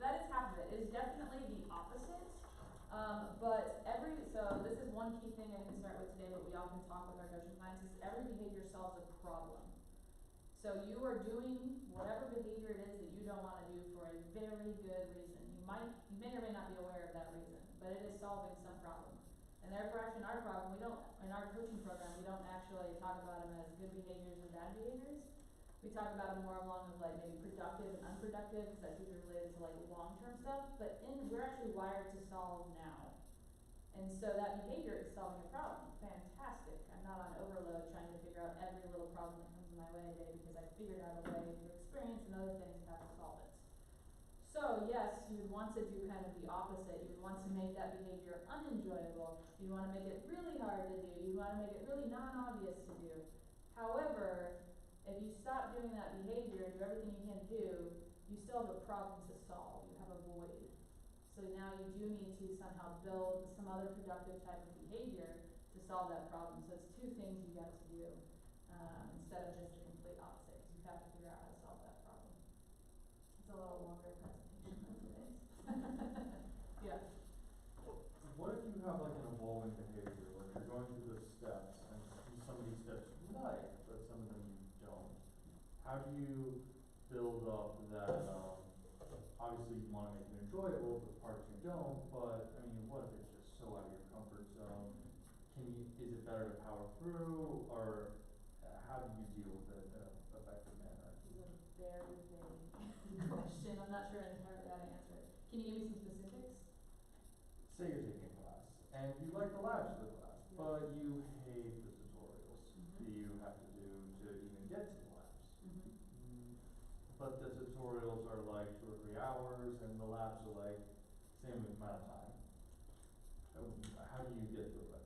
That is half of it. It is definitely the opposite. So this is one key thing I didn't start with today, but we often talk with our coaching clients, is every behavior solves a problem. So you are doing whatever behavior it is that you don't want to do for a very good reason. You may or may not be aware of that reason, but it is solving some problem. And therefore, actually, in our coaching program, we don't actually talk about them as good behaviors or bad behaviors. We talk about them more along with like maybe productive and unproductive, because that's usually related to like long-term stuff. But we're actually wired to solve now. And so that behavior is solving a problem. Fantastic. I'm not on overload trying to figure out every little problem that comes my way today because I figured out a way through experience and other things how to solve it. So yes, you would want to do kind of the opposite. You would want to make that behavior unenjoyable. You want to make it really hard to do. You want to make it really non-obvious to do. However, if you stop doing that behavior and do everything you can do, you still have a problem to solve. You have a void. So now you do need to somehow build some other productive type of behavior to solve that problem. So it's two things you got to do instead of just the complete opposite, because you have to figure out how to solve that problem. It's a little longer presentation than today's. Yeah. What if you have like an evolving behavior, like you're going through the steps and some of these steps you like, but some of them you don't? How do you build up that, obviously you wanna make it enjoyable, but parts you don't, but I mean, what if it's just so out of your comfort zone? Is it better to power through, or how do you deal with it in an effective manner? This is a very vague question. I'm not sure entirely how to answer it. Can you give me some specifics? Say you're taking a class, and you like the labs of the class, Yeah. but you hate the tutorials that you have to do to even get to the labs. But the tutorials are like 2 or 3 hours, and the labs are like same amount of time. How do you get through it?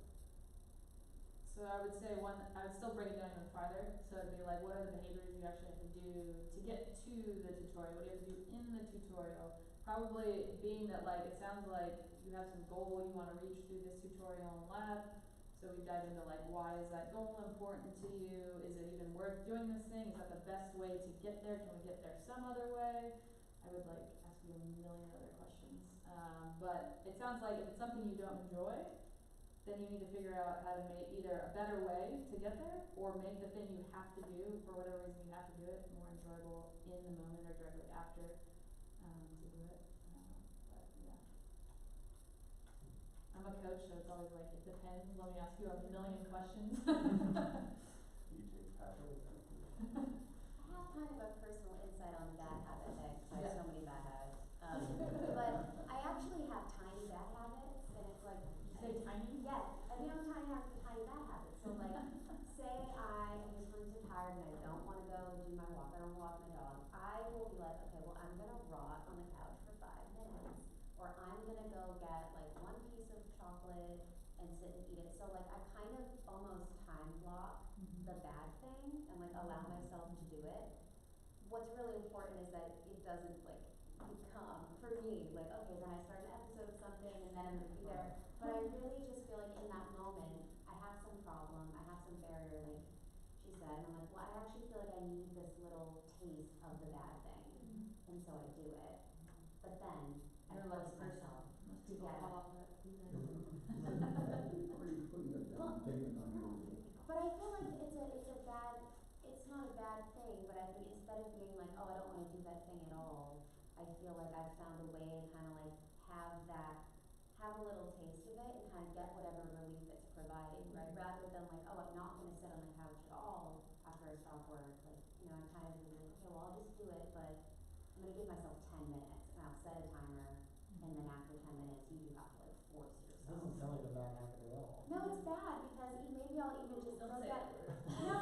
So I would say I would still break it down even farther. So it'd be like, what are the behaviors you actually have to do to get to the tutorial? What do you have to do in the tutorial? Probably being that like, it sounds like you have some goal you want to reach through this tutorial and lab. So we dive into like, why is that goal important to you? Is it even worth doing this thing? Is that the best way to get there? Can we get there some other way? I would like ask you a million other questions. But it sounds like if it's something you don't enjoy, then you need to figure out how to make either a better way to get there, or make the thing you have to do, for whatever reason you have to do it, more enjoyable in the moment or directly after to do it. But yeah. I'm a coach, so it's always like, it depends. Let me ask you a million questions. EJ's passion. I have kind of a personal insight on the bad habit thing, 'cause I have Yeah. so many bad habits. But I actually have tiny bad habits, and it's like, Say tiny? yes, I mean, I'm tiny bad habits. So like, say I am just really too tired and I don't want to go do my walk, I don't want to walk my dog. I will be like, okay, well, I'm gonna rot on the couch for 5 minutes, or I'm gonna go get like one piece of chocolate and sit and eat it. So like, I kind of almost time block the bad thing and like allow myself to do it. What's really important is that it doesn't like become, for me, like, okay, then I start an episode of something and then I'm gonna be there. But I really just feel like in that moment, I have some problem, I have some barrier, like she said, and I'm like, well, I actually feel like I need this little taste of the bad thing, and so I do it. But then, I You're force less person. myself Most to people get fall it. off that. Or are you putting it down, taking it on your own? But I feel like it's not a bad thing, but I think instead of being like, oh, I don't wanna do that thing at all, I feel like I've found a way to kinda like have a little taste of it, gonna give myself 10 minutes, and I'll set a timer, and then after 10 minutes, you do have to like force yourself. Doesn't sound like a bad habit at all. No, it's bad, because maybe I'll even just Don't throw say that. that word. No,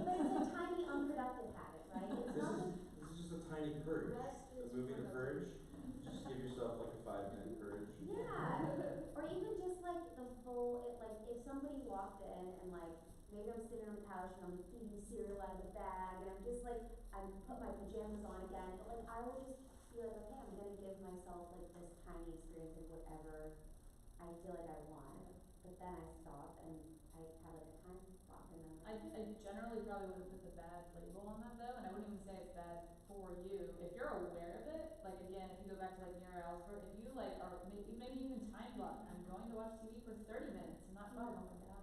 but it's a tiny unproductive habit, right? It's not This is just a tiny purge. Rest The is movie The Purge, productive. just give yourself like a 5-minute purge. Yeah, or even just like the full, like if somebody walked in and like, maybe I'm sitting on the couch and I'm eating cereal out of the bag and I'm just like, I put my pajamas on again, but like I will just be like, okay, I'm gonna give myself like this tiny experience of whatever I feel like I want, but then I stop and I have like a time clock and then. I generally probably wouldn't put the bad label on that though, and I wouldn't even say it's bad for you. If you're aware of it, like again, if you go back to like Mira Ellsworth, if you like are maybe even time block, I'm going to watch TV for 30 minutes, not 5, oh my god.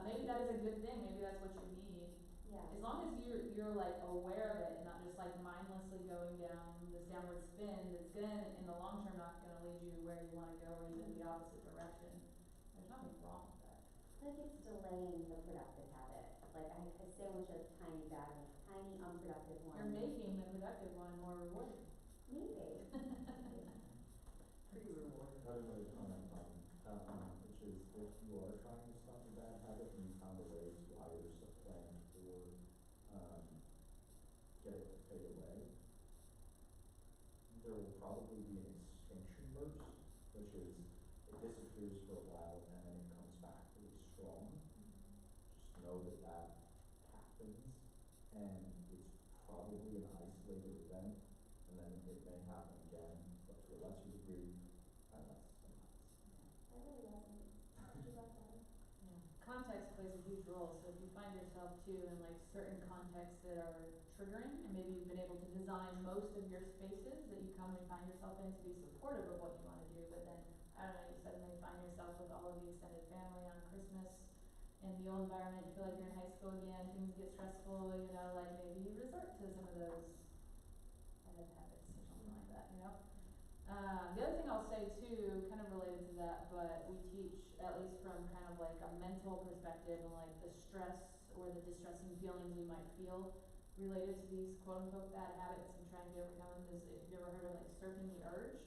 Maybe that is a good thing, maybe that's what you need. Yeah. As long as you're like aware of it and not just like mindlessly going down this downward spin that's gonna, in the long term, not gonna lead you where you wanna go or even the opposite direction. There's nothing wrong with that. Like it's delaying the productive habit. Like I sandwich a tiny unproductive one. You're making the productive one more rewarding. Maybe. Pretty rewarding. Another comment on that one, which is if you are trying to stop a bad habit and you found a way to either supplant or get it to fade away, there will probably be an extinction burst, which is it disappears for a while and then it comes back really strong. Just know that that happens, and it's probably an isolated event, and then it may happen again, but to a lesser degree, and less and less. That really resonates. You got that? Yeah. Context plays a huge role, so if you find yourself too in like certain contexts that are triggering, and maybe you've been able to design most of your spaces that you commonly find yourself in to be supportive of what you want to do, but then, I don't know, you suddenly find yourself with all of the extended family on Christmas in the old environment, you feel like you're in high school again, things get stressful, you know, like maybe you resort to some of those bad habits or something like that, you know? The other thing I'll say too, kind of related to that, but we teach, at least from kind of like a mental perspective and like the stress or the distressing feelings we might feel related to these quote unquote bad habits and trying to overcome them, is if you've ever heard of like surfing the urge,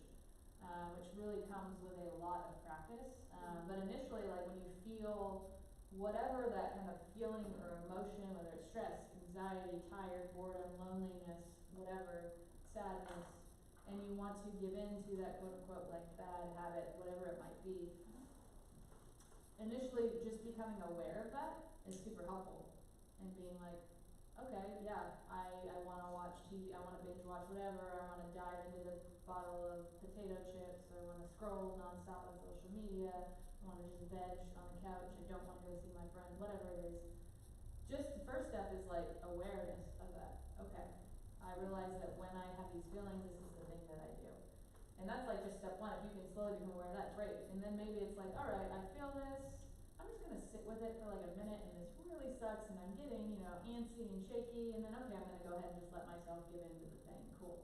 which really comes with a lot of practice. But initially, like when you feel whatever that kind of feeling or emotion, whether it's stress, anxiety, tired, boredom, loneliness, whatever, sadness, and you want to give in to that quote unquote like bad habit, whatever it might be, initially just becoming aware of that is super helpful. And being like, okay, yeah, I wanna watch TV, I wanna binge watch whatever, I wanna dive into the bottle of potato chips, or I wanna scroll nonstop on social media, I wanna just veg on the couch, I don't wanna go see my friend, whatever it is. Just the first step is like awareness of that. Okay, I realize that when I have these feelings, this is the thing that I do. And that's like just step one. If you can slowly become aware of that, great. And then maybe it's like, all right, I feel this, I'm just gonna sit with it for like a minute, and this really sucks, and I'm getting, you know, antsy and shaky, and then okay, I'm gonna go ahead and just let myself give in to the thing, cool.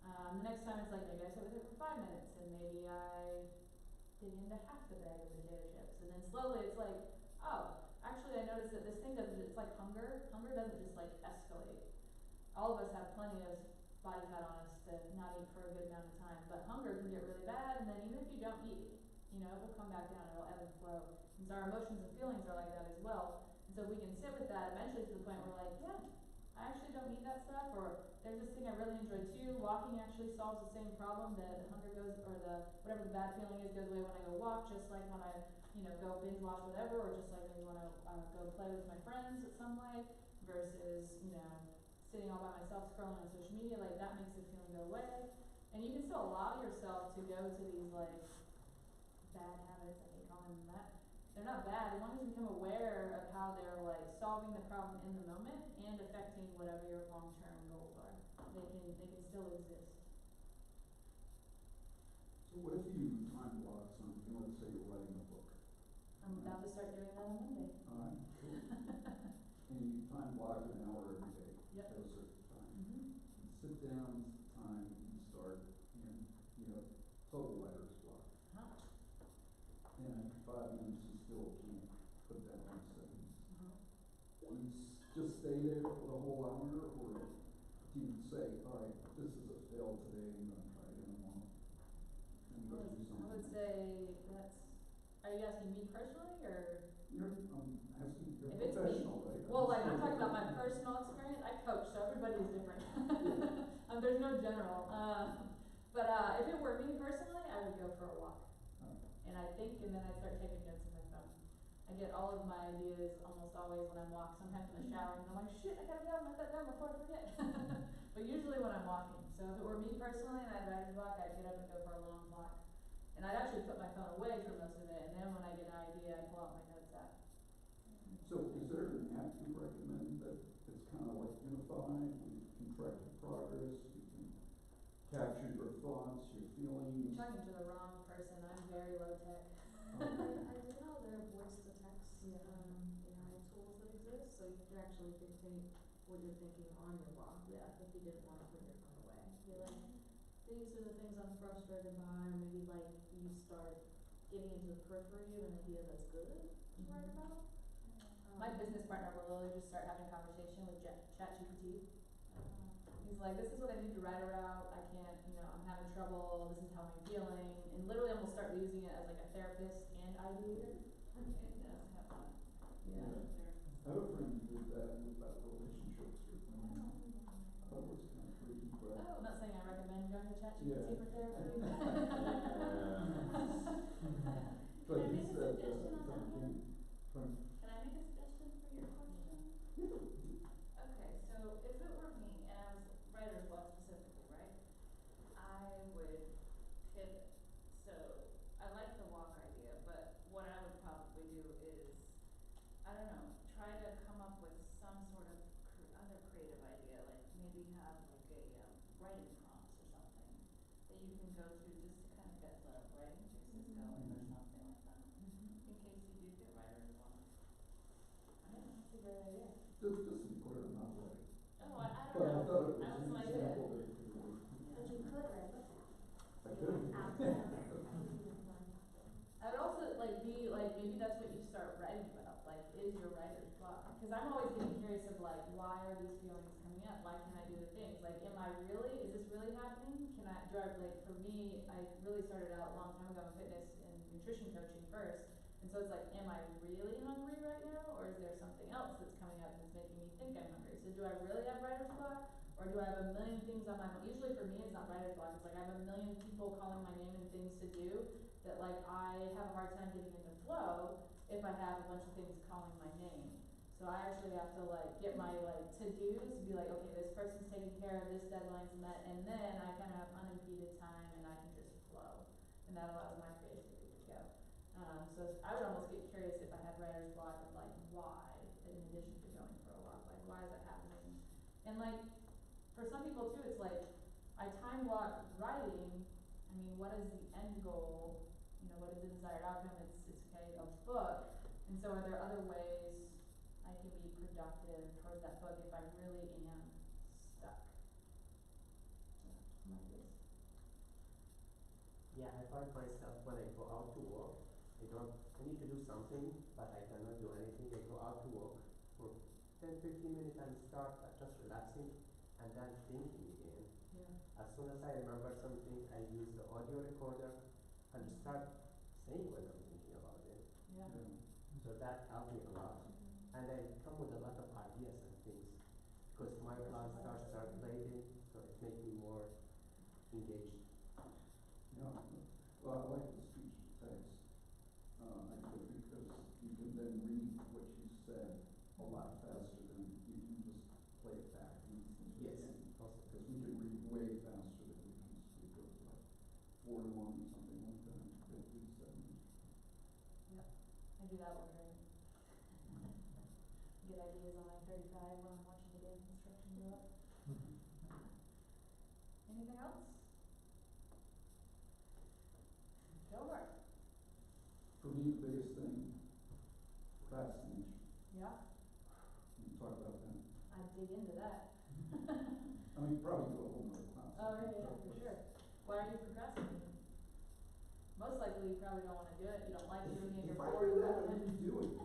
The next time it's like, maybe I sit with it for 5 minutes, and maybe I dig into half the bag of potato chips, and then slowly it's like, oh, actually I noticed that this thing doesn't, it's like hunger doesn't just like escalate. All of us have plenty of body fat on us to not eat for a good amount of time, but hunger can get really bad, and then even if you don't eat, you know, it will come back down, it'll ebb and flow. And so our emotions and feelings are like that as well. And so if we can sit with that eventually to the point where we're like, yeah, I actually don't need that stuff, or there's this thing I really enjoy too, walking actually solves the same problem, the hunger goes, or the, whatever the bad feeling is goes away when I go walk, just like when I, you know, go binge watch whatever, or just like maybe when I go play with my friends at some way, versus, you know, sitting all by myself scrolling on social media, like that makes the feeling go away. And you can still allow yourself to go to these like bad habits, I hate calling them that. They're not bad as long as you become aware of how they're like solving the problem in the moment and affecting whatever your long-term goals are. They can still exist. So what if you time block something, let's say you're writing a book? I'm about to start doing that on Monday. Alright, cool. And you time block an hour every day. Yep. At a certain time. Mm-hmm. You sit down, time, you start, and you have total writer's block. Huh. And after 5 minutes, you still can't put that one sentence. Uh-huh. You just stay there for the whole hour, or do you say, alright, say that's, are you asking me personally, or? You're, asking, you're If it's me, professional, right? well, like, I'm talking about my personal experience, I coach, so everybody is different. There's no general, but if it were me personally, I would go for a walk. And I think, and then I start taking notes in my phone. I get all of my ideas almost always when I'm walking, sometimes in the shower, and I'm like, shit, I gotta go, write that down before I forget. But usually when I'm walking, so if it were me personally and I'd writer's block, I'd get up and go for a long walk. And I'd actually put my phone away for most of it, and then when I get an idea, I pull out my notes app. So is there an app you recommend that it's kind of like unified, where you can track your progress, you can capture your thoughts, your feelings? You're talking to the wrong person, I'm very low tech. I do know there are voice to text, Yeah. AI tools that exist, so you can actually dictate what you're thinking on your walk. Yeah. If you didn't wanna put your phone away. Be like, these are the things I'm frustrated by, or maybe like you start getting into the periphery of an idea that's good to write about. My business partner will literally just start having a conversation with ChatGPT. He's like, this is what I need to write about, I can't, I'm having trouble, this is how I'm feeling, and literally I'm gonna start using it as like a therapist and ideator. It does have fun. Yeah. I have a friend who did that about relationships with women. I thought it was kind of freaky, but. Oh, I'm not saying I recommend going to ChatGPT Yeah. for therapy. But Can I he make a said, suggestion on that something, one? from, Can I make a suggestion for your question? Okay, so if it were me, and I was writer's block specifically, right? I would pivot. So I like the walk idea, but what I would probably do is, I don't know, try to come up with some sort of other creative idea, like maybe have like a writing prompts or something that you can go through just to kind of get the writing juices going or something like that, in case you do get writer's block. Yeah, that's a good idea. just to be clear, I'm not ready. Oh, I But I don't know. thought it was I was an like, example that it could work. But you could write a book. I could. I'd also like be like, maybe that's what you start writing about, like, is your writer's block? Cause I'm always getting curious of like, why are these feelings coming up? Why can't I do the things? Like, is this really happening? Like, for me, I really started out a long time ago in fitness and nutrition coaching first. And so it's like, am I really hungry right now? Or is there something else that's coming up that's making me think I'm hungry? So do I really have writer's block? Or do I have a million things on my mind? Usually for me, it's not writer's block. It's like I have a million people calling my name and things to do that like I have a hard time getting into flow if I have a bunch of things calling my name. So I actually have to like get my like to-dos, be like, okay, this person's taking care of, this deadline's met, and then I kind of have unimpeded time and I can just flow. And that allows my creativity to go. So I would almost get curious if I had writer's block of like why, in addition to going for a walk, like why is that happening? And like, for some people too, it's like, I time block writing, I mean, what is the end goal? What is the desired outcome? It's okay, a book. And so are there other ways I can be productive towards that book if I really am stuck? Yeah, I find myself when I go out to walk, I need to do something, but I cannot do anything. I go out to walk for 10-15 minutes and start just relaxing and then thinking again. Yeah. As soon as I remember something, I use the audio recorder and start saying what I'm thinking about it. Yeah. So that helped me a lot. And I come with a lot of ideas and things because my class starts circulating, so it makes me more engaged. Yeah, well, I like the speech to text, actually, because you can then read what you said a lot faster than you can just play it back and listen to it Yes, again. also. Because we can read way faster than we can speak, it was like 4 to 1 or something like that, 57. Yep. I do that one right. Get ideas on I-35 when I'm watching the dance instruction go up. Anything else? Gilbert? For me, the biggest thing, procrastination. Yeah. We can talk about that. I'd dig into that. I mean, probably do a whole nother class. Oh, yeah, for sure. Why are you procrastinating? Most likely you probably don't wanna do it, you don't like doing it, you're If I bored. were that, I would be doing it.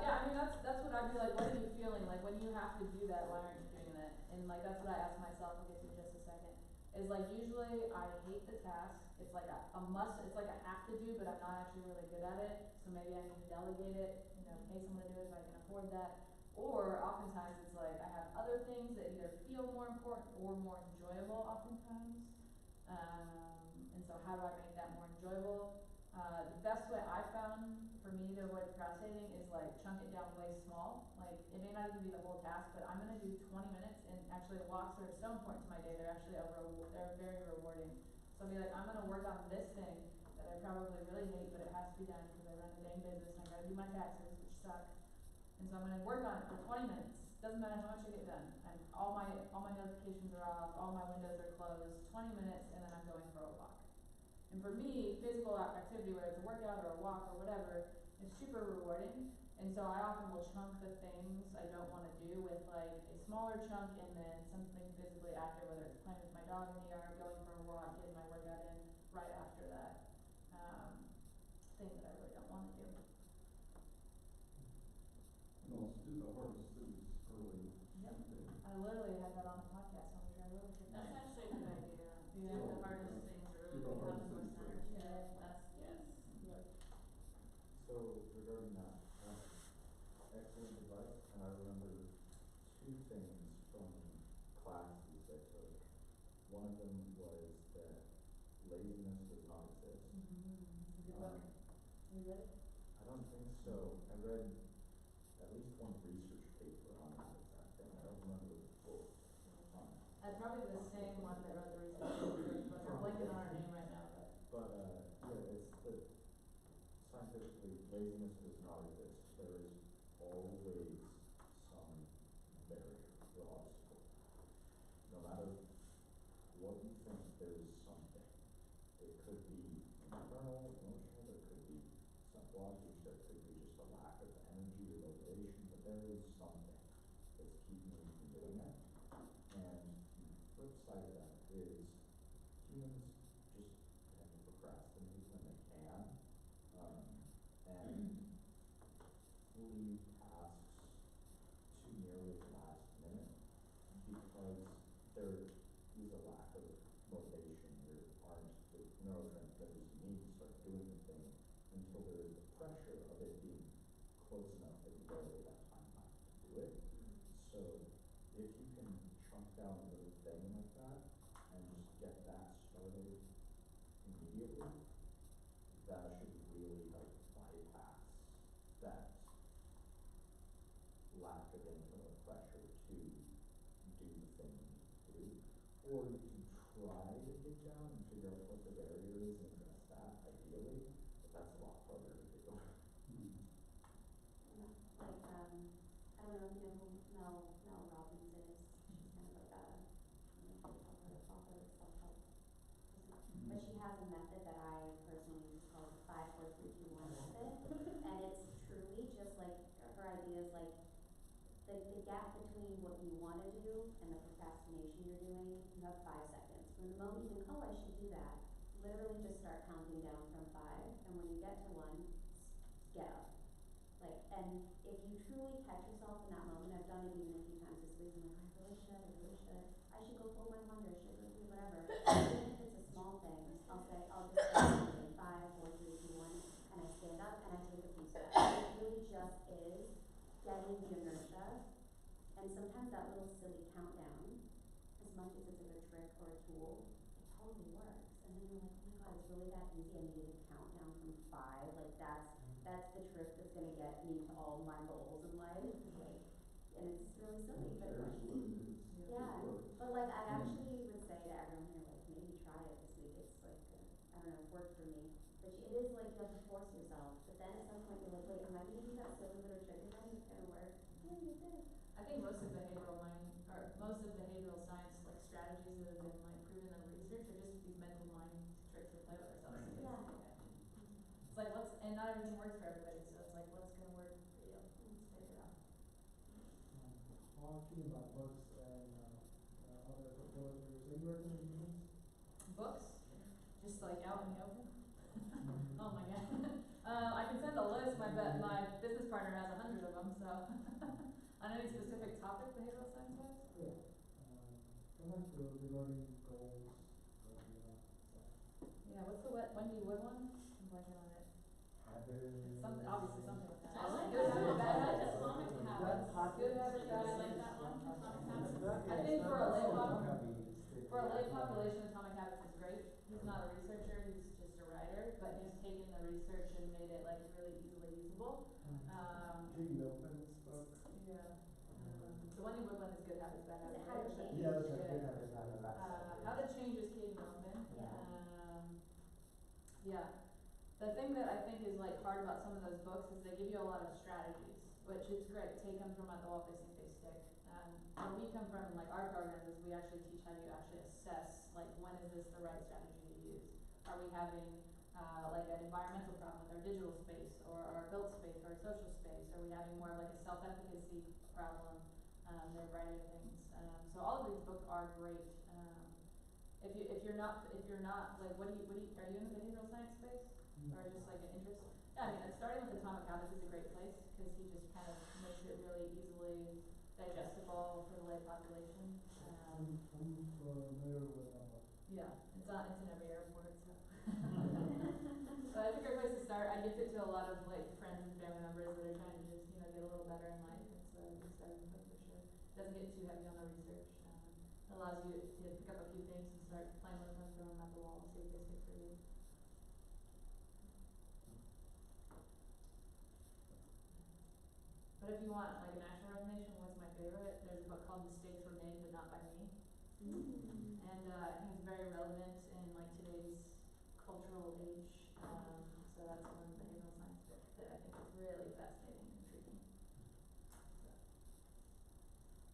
Yeah, I mean, that's what I'd be like, what are you feeling? Like, when you have to do that, why aren't you doing it? And like, that's what I ask myself, I'll get to in just a second. is like usually I hate the task, it's like a must, it's like a have to do, but I'm not actually really good at it, so maybe I need to delegate it, you know, pay someone to do it if I can afford that. Or oftentimes it's like I have other things that either feel more important or more enjoyable oftentimes. And so how do I make that more enjoyable? The best way I found for me to avoid procrastinating is like chunk it down way small. Like it may not even be the whole task, but I'm gonna do 20 minutes, and actually the walks are so important to my day. They're actually they're very rewarding. So I'll be like, I'm gonna work on this thing that I probably really hate, but it has to be done because I run a dang business and I gotta do my taxes, which suck. And so I'm gonna work on it for 20 minutes. Doesn't matter how much I get done. And all my notifications are off, all my windows are closed. 20 minutes, and then I'm going for a walk. And for me, physical activity, whether it's a workout or a walk or whatever, is super rewarding. And so I often will chunk the things I don't want to do with like a smaller chunk and then something physically active, whether it's playing with my dog in the yard, going for a walk, getting my workout in right after that thing that I really don't want to do. And also do the hardest things early. Yep. I literally had that on the podcast one, which I really should. That's actually a good idea. Yeah. Do the hardest things early, Do the have hardest more things center. first. Yeah, that's, yes. So regarding that, excellent advice, and I remember two things from classes I took. One of them was that laziness does not exist. Good book. You read it? I don't think so. I read at least one research paper on that exact thing. I don't remember the quote on it. Probably the same one that wrote the research, but I'm blanking on her name right now, but. But yeah, it's that scientifically laziness does not exist. There is always some barrier or obstacle. No matter what you think, there is something. It could be internal, emotional, there could be psychological, there could be just a lack of energy or motivation, but there is something that's keeping you from doing it. And the flip side of that is humans just tend to procrastinate when they can, and leave tasks to nearly the last minute because there is a lack of motivation. There aren't the neurotransmitters you need to start doing the thing until there is the pressure of it being close enough that you barely have time left to do it. So if you can chunk down a little thing like that and just get that started immediately, that should really help bypass that lack of internal pressure to do the thing you need to do. Or you can try to dig down and figure out what the barrier is and address that ideally, but that's a lot harder to do. Like, I don't know if you know who Mel Robbins is. She's kind of like author of self-help. But she has a method that I personally use called the 5, 4, 3, 2, 1 method. And it's truly just like, her idea is like, the gap between what you want to do and the procrastination you're doing, you have 5 seconds. From the moment you think, oh, I should do that, literally just start counting down from 5. And when you get to 1, get up. Like, and if you truly catch yourself in that moment, I've done it even a few times this week, I'm like, I really should, I should go fold my laundry, I should go do whatever. Even if it's a small thing, I'll say, I'll just say 5, 4, 3, 2, 1, and I stand up and I take a few steps. It really just is getting the inertia, and sometimes that little silly countdown, as much as it's a good trick or a tool, it totally works. And then you're like, oh my god, it's really that easy, I needed to count down from 5, like that's the trick that's gonna get me to all my goals in life. Like, and it's really silly, but like, yeah. But like, I actually would say to everyone here, like, maybe try it this week. It's like, I don't know, it worked for me. But it is like, you have to force yourself. But then at some point you're like, wait, am I gonna do that silly little trick again? It's gonna work. Yeah, you did. I think most of behavioral science like strategies that have been like proven in research are just these mental mind tricks we play with ourselves. Yeah. It's like and not everything works for everybody, so it's like what's gonna work for you? Let's figure it out. Talking about books and other proposers, any recommendations? Books? Just like out in the open? Oh my god. I can send a list. My business partner has 100 of them, so on any specific topic, behavioral science wise? Yeah. I'd like to regarding goals. Wendy Woodland, I'm blanking on it. It's something, obviously something with that. I like Good that. habit, bad habit. Atomic habits. Good habit, bad I habit. like that one. Atomic habits. I think for a lay population, Atomic Habits is great. He's not a researcher, he's just a writer, but he's taken the research and made it like really easily usable. Katie Milton's book. Yeah. The Wendy Woodland is Good Habits, Bad Habits. Is it How to right? Change? Yeah, that's right. Yeah. Good habits, bad habits. How to Change is Katie Milton. Yeah. The thing that I think is like hard about some of those books is they give you a lot of strategies, which is great. Take them from at the Walt Disney They Stick. Where we come from in like our programs is we actually teach how you actually assess like when is this the right strategy to use. Are we having like an environmental problem with our digital space or our built space or our social space? Are we having more of like a self-efficacy problem? They're writing things. So all of these books are great. If you're not like are you in the behavioral science space or just like an interest? Yeah, I mean starting with Atomic Habits is a great place because he just kind of makes it really easily digestible for the lay population. I'm familiar with that one. Yeah, it's in every airport. So. So it's a great place to start. I give it to a lot of like friends and family members that are trying to just get a little better in life. It's a good starting point for sure. Doesn't get too heavy on the research. Allows you to pick up a few things and start playing with them, throw them at the wall, see if they stick for you. But if you want like an actual recommendation, what's my favorite? There's a book called Mistakes Were Made But Not By Me. And I think it's very relevant in like today's cultural age. So that's one behavioral science book that I think is really fascinating and intriguing.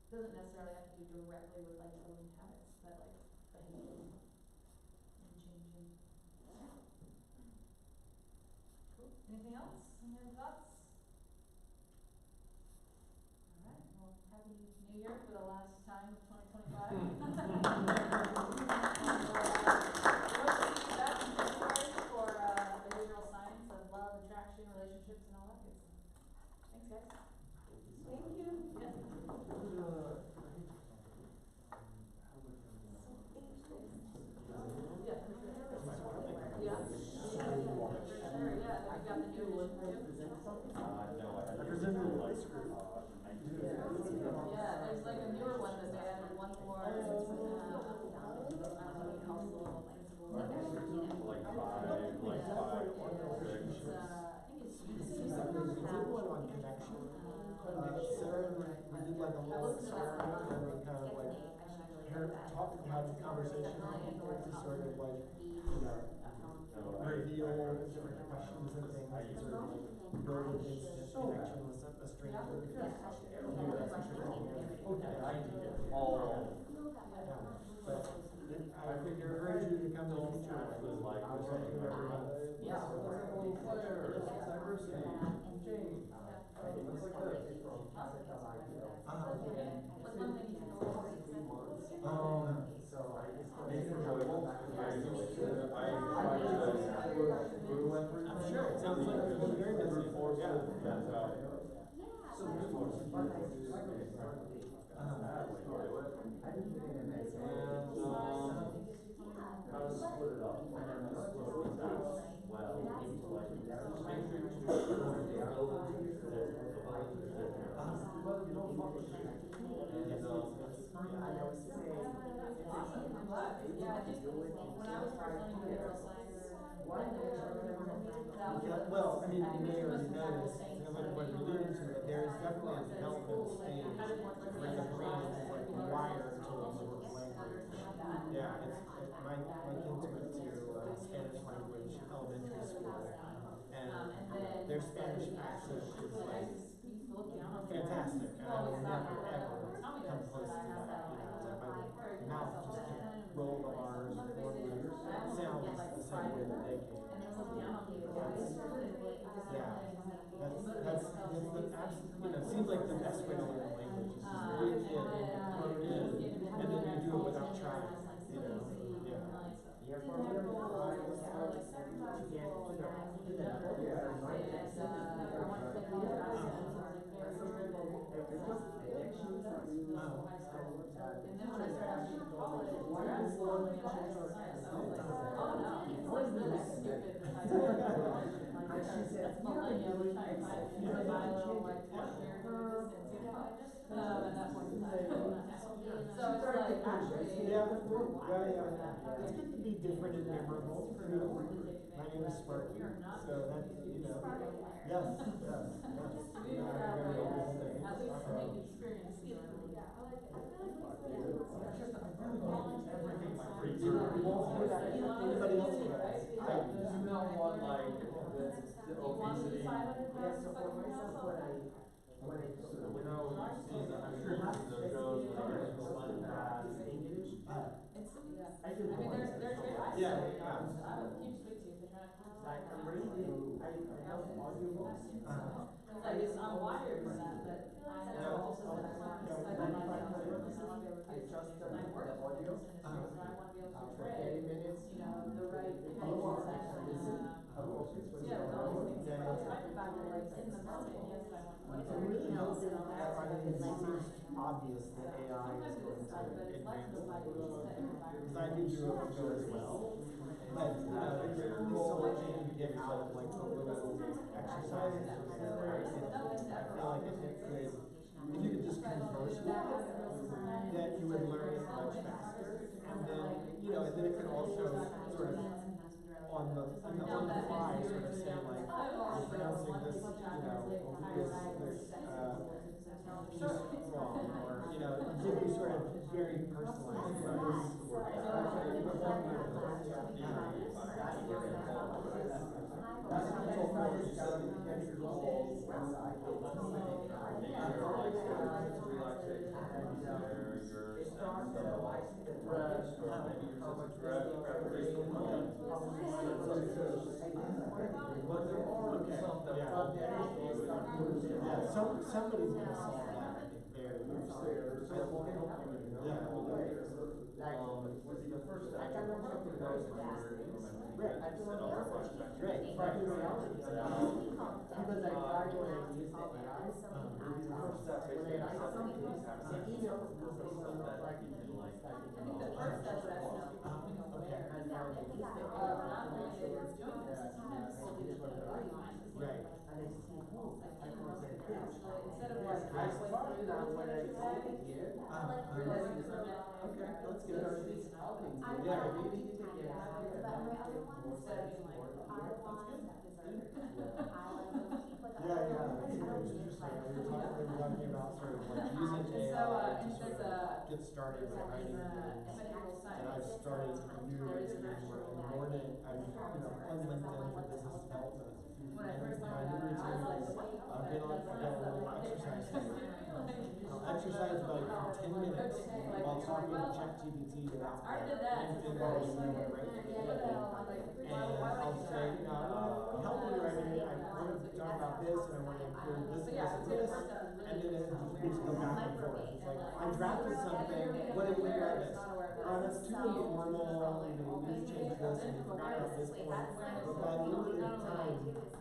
Doesn't necessarily have to do directly with like building habits, but like behavior and changing. Cool. Anything else? Any other thoughts? Alright, well, happy New Year for the last time of 2025. For behavioral science of love, attraction, relationships, and all that good stuff. Thanks, guys. Thank you. Yeah. Yeah, there's like a newer one that they added one more. I don't know what he calls the little principle. Like five, It's, I think it's There's one on connection. Sarah, we did like a little experiment where we kind of like had the conversation to sort of like, reveal different questions and things and sort of like build an instant connection with a stranger because maybe that's what you're doing. Okay, I do it. But I encourage you to come to the future. I was talking to everyone. Yeah. I'm sure, it sounds like it's been very busy. How to split it up, and then split these out well into like matrix to well, you don't fuck with it. And I know it's awesome. I'm glad. Yeah, I think when I was first learning behavioral science, Well, I mean, you may already know this, because like what you're alluding to, but there is definitely a development stage where the brain is like wired to absorb language. Yeah, my kids went to Spanish language elementary school, and their Spanish accent is like fantastic, and I will never ever come close to that, like my mouth just can't roll the R's or the sounds the same way that they can. That's seems like the best way to learn language is just be a kid and plug in, and then you do it without trying, And then when I started actually in college, grad school, I was like, oh no, it's really stupid. That's millennium, we're trying to find a mile, like 20 years in existence, you know? At that point in time. So it's like actually. Yeah. It's good to be different and memorable. My name is Sparky, so that's, you know. Yes, yes. We would have like, at least make the experience enjoyable. It's just, I really want to use everything in my free You time. won't do that, anybody else will. I do not want like the obesity. Yes, so for myself, when I You know, you've seen, I'm sure you've seen those shows where there's no fun pass. English, It's, I feel there's great, I Yeah. would keep switching to try to. like I'm reading, I love audiobooks. It's like, I'm wired for that, but I know just as I don't want to be able to work, I want to be able to. I just And I started work the in audio. this industry, so I want to be able to For tread, 30 minutes. you know, the right More pitches actually and, listen. How focus was yeah, going all on. these things, but I try to find it like in the moment, yes, I want to. I'm really hoping that it seems obvious that AI is going to advance because I do go as well. But, there's only so much you can get out of like a little exercises or whatever. I feel like if you could just converse with it, that you would learn it much faster. And then, you know, and then it could also sort of on the fly sort of say like, you're pronouncing this, you know, piece wrong, or, you know, give you sort of very personalized advice. Somebody's gonna solve that, I think, very soon. So it won't help you in the The first step, I can learn something very fast. Right, I can learn very fast. Right, but in reality, because I tried when I used the AI, The first step is when I write something, the the email is not like it is I think the first step is actually becoming aware. And now they use the Not AI. only that you're doing this, sometimes people do it with their mind. Right. And I see, oh, I can get this. Instead of like I halfway start through now the when I exercise, say it here. realizing it's not. Okay, let's get There are it. these outings. Yeah. I really need to get out of Instead of being like, Yeah, it's interesting. We were talking about sort of like using AI to sort of get started with writing. And I've started a new routine where in the morning, I'm, you know, on LinkedIn for business development. when I first My learned new about it, I routine was like, is, I'll get on, I've got a little exercise thing. I'll exercise about for 10 minutes while talking to ChatGPT about I already did that. LinkedIn goals and what I write for the day. And I'll say, you know, I want to help you write it, I want to talk about this, and I want to include this, So this, yeah, and so the this. first step is And really. then it just go back and forth. It's like, I drafted something, what do you think about this? Oh, that's too informal, you know, you need to change this, and you forgot about this point. But by the end of the time,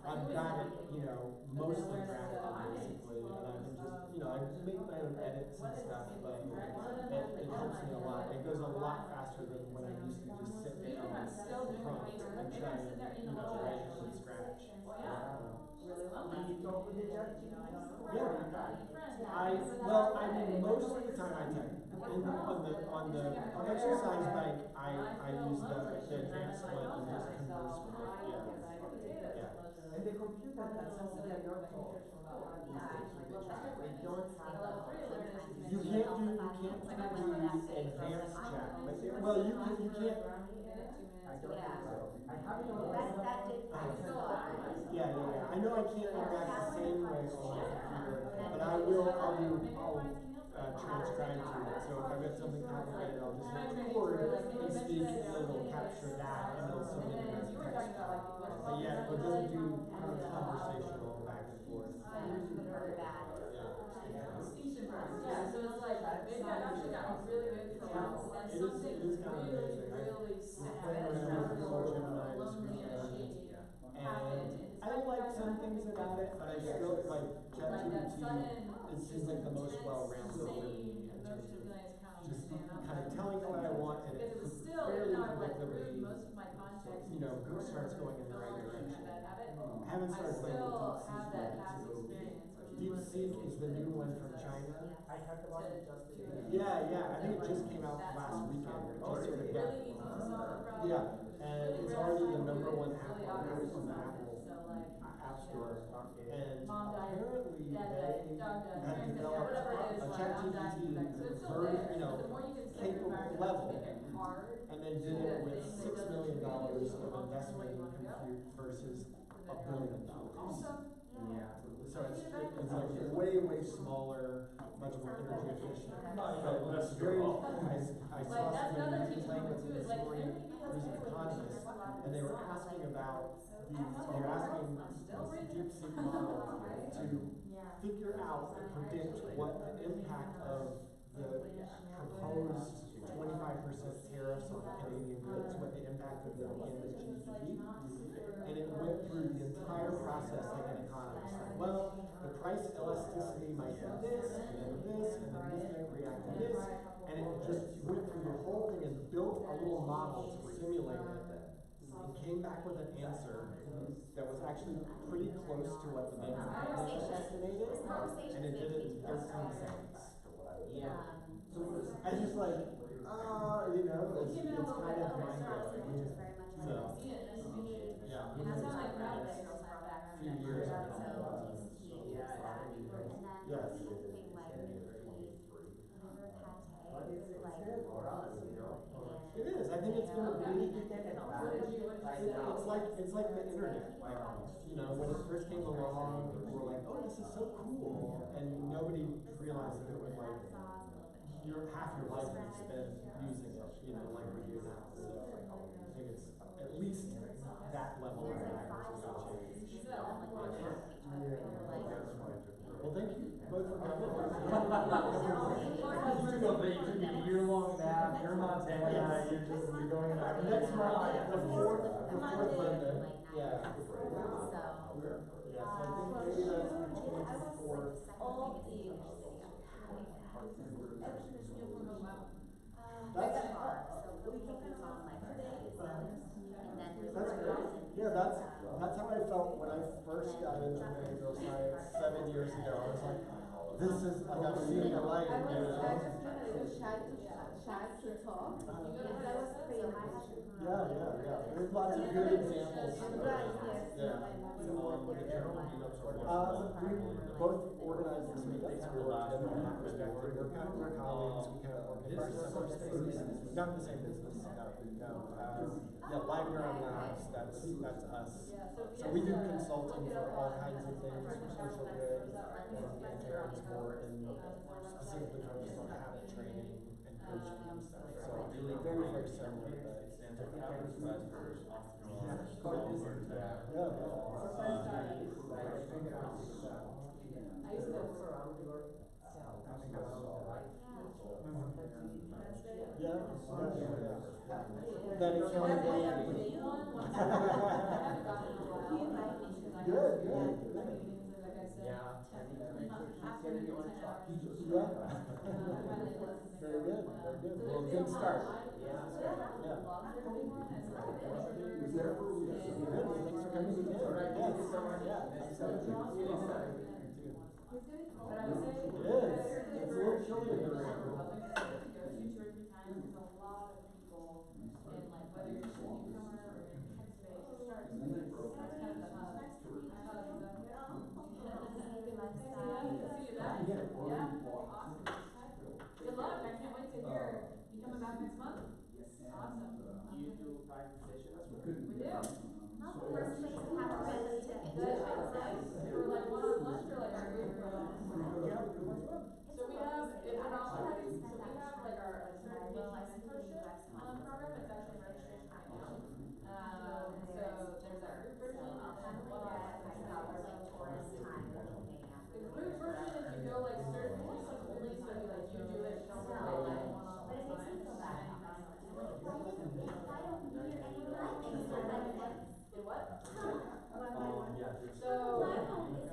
I've got it, you know, mostly drafted basically, and I can just, you know, I make my own edits and stuff, but it helps me a lot. It goes a lot faster than when I used to just sit down and prompt and try and, you know, write it from scratch. Really well. Can you talk with the judge? Yeah. I mean, most of the time I type. On the exercise bike, I use the advanced one and just converse with it, yeah. And the computer can something I don't talk. They don't have that. You can't do the advanced chat, but, well, you can't, I don't think so. I have it on yeah, I know I can't interact the same way on my computer, but I'll transcribe to it, so if I've got something complicated, I'll just hit record and speak, and it'll capture that, and it'll submit it as text. But yeah, it doesn't do kind of conversational back and forth. Yeah, so it's like, maybe I've actually gotten really good for a while, and something It is kind of really, amazing. really Playing around with Google Gemini this weekend, and I like some things about it, but I still, like, ChatGPT, it seems like the most well-rounded for me in terms of just kind of telling it what I want, and it Because it was still, fairly even though I've like predictably, removed most of my context. you know, starts going in the right direction. That habit, haven't started playing with still DeepSeek have that yet, past so experience, which is DeepSeek is the new one from China. I heard about it just today. Yeah, I think it just came out last weekend, or just sort of, really easy to solve the problem. Yeah, and it's already the number one app Really on obvious the to Apple so like, App Store. And Mom died, apparently dad they died, dog died, had parents died, developed whatever it is, a like, I'm dying, you ChatGPT died. So it's still very, there, you know, but the more you can set your capable environment level. to make it hard, And then did it with $6 million of investment in compute versus $1 billion. awesome. Yeah. So it's like way smaller, much more energy efficient. But it's very, I saw Like, that's another somebody teaching playing moment with too, it is this like, morning, they're who's an economist, and they were asking about they were asking this DeepSeek model to figure out and predict what the impact of the proposed 25% tariffs on Canadian goods, what the impact would be in the GDP. And it went through the entire process like an economist. Like, well, the price elasticity might do this, and then this, and then this might react to this. And it just went through the whole thing and built a little model to simulate it. And came back with an answer that was actually pretty close to what the manufacturer estimated. And it did it in 13 seconds. Yeah. So I just like, you know, it's kind of mind-blowing. So, yeah. And that's not like that, like, girls brought back a few years ago. Yes. It is. I think it's gonna be. It's like the internet. Like, you know, when it first came along, people were like, "Oh, this is so cool," and nobody realized that it would like half your life would spend using it. You know, like we do now. So I think it's at least that level of accuracy change. Well, thank you both for coming. You took a year-long nap, you're in Montana, you're going back. Next month, the fourth Monday. Yeah. Yeah, so I think maybe that's the 24th. That's great. Yeah, that's how I felt when I first got into behavioral science 7 years ago. I was like, this is like I'm seeing a light, you know. Yeah. There's lots of good examples. We both organized this meetup. We work together in that perspective. We're colleagues. We kind of work in very similar spaces. Not the same business. No. Yeah, Library Labs. That's us. So we do consulting for all kinds of things for social good, and Erin's more in specifically focused on habit training and coaching and stuff. So very similar, but I used to around your That accountability. Good. Yeah. Very good. Well, good start. Yeah. Was there for you? Thanks for coming again. All right, thank you so much. Yeah. But I would say, It is. It's a little chilly in the room. go 2 or 3 times, there's a lot of people in like, whether you're just a newcomer or you're in tech space, it starts to that's kind of the hub. See you back. Yeah, awesome. Good luck, I can't wait to hear, you coming back next month? Yes. Awesome. You do private sessions? We do. First place to have a random ticket. For like one-on-one or like our group program? So we have, if we're not already, so we have like our certification mentorship program, it's actually registration right now. So there's our group version and then one-on-one. The group version, if you go like certification only, so you like you do it, don't worry about like one-on-one time. Do what? So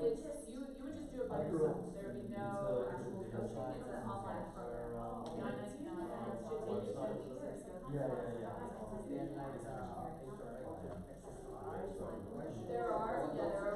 it's you would just do it by yourself. There would be no actual coaching. It's an online program. It should take you 10 weeks. There are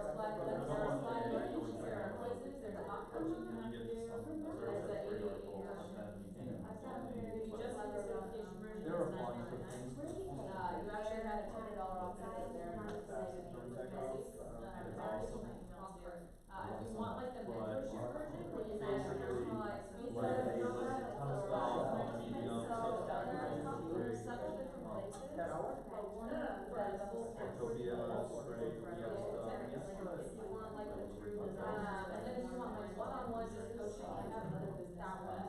not Which coaching, is, you get some, as I said, free articles, but then you can. If you just do the certification version, There are it's a bunch of $9.99. things. You actually had a $200 off benefit there, and it's saving you with Bessie. It's It's awesome. my email too. If you want like the But mentorship version, which is like basically, personalized speech like, therapy, there's a ton of stuff on Medium, Substack, which is several great. different places, but one for the full course. Utopia is great, we have stuff. If you want like the true design, and then if you want like one-on-one just coaching, I have that one.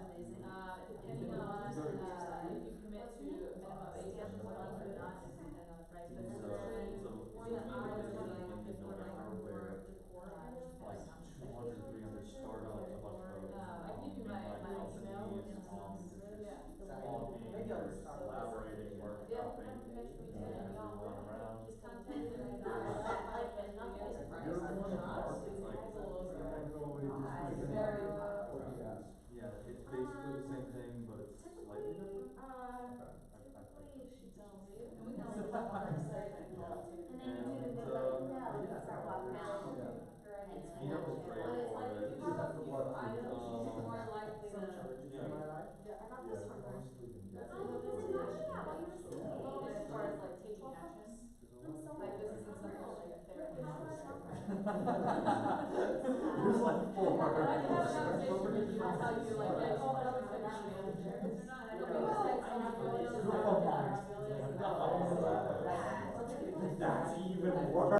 Depending on, if you commit to a minimum of 8 sessions a month or not, and right, but It's one that I was in running is for like November where core kind of like 200, 300 startups, a bunch of I can give you my email. companies, Yeah. talking, collaborating, workshopping, Yeah. everyone around. Just contact me. Like, and not to be surprised, You're I'm one of not. ours. It's like, Very yeah, it's basically the same thing, but it's slightly different. Typically, she tells you. And we can also talk about our site and all too. And then you do the good, like, no, you start walking out. Meetup is great But it's for like, it. if you have a few items, she's more likely to. Yeah. I got this one first. Oh, because it's not that, well, you're still Well, needed. as far as like taking action, like this isn't something like a therapy. There's like four. I can have a conversation with you and tell you like, yeah, call it up and finish manager. They're not, I don't know, it's like, some people just. That's even worse.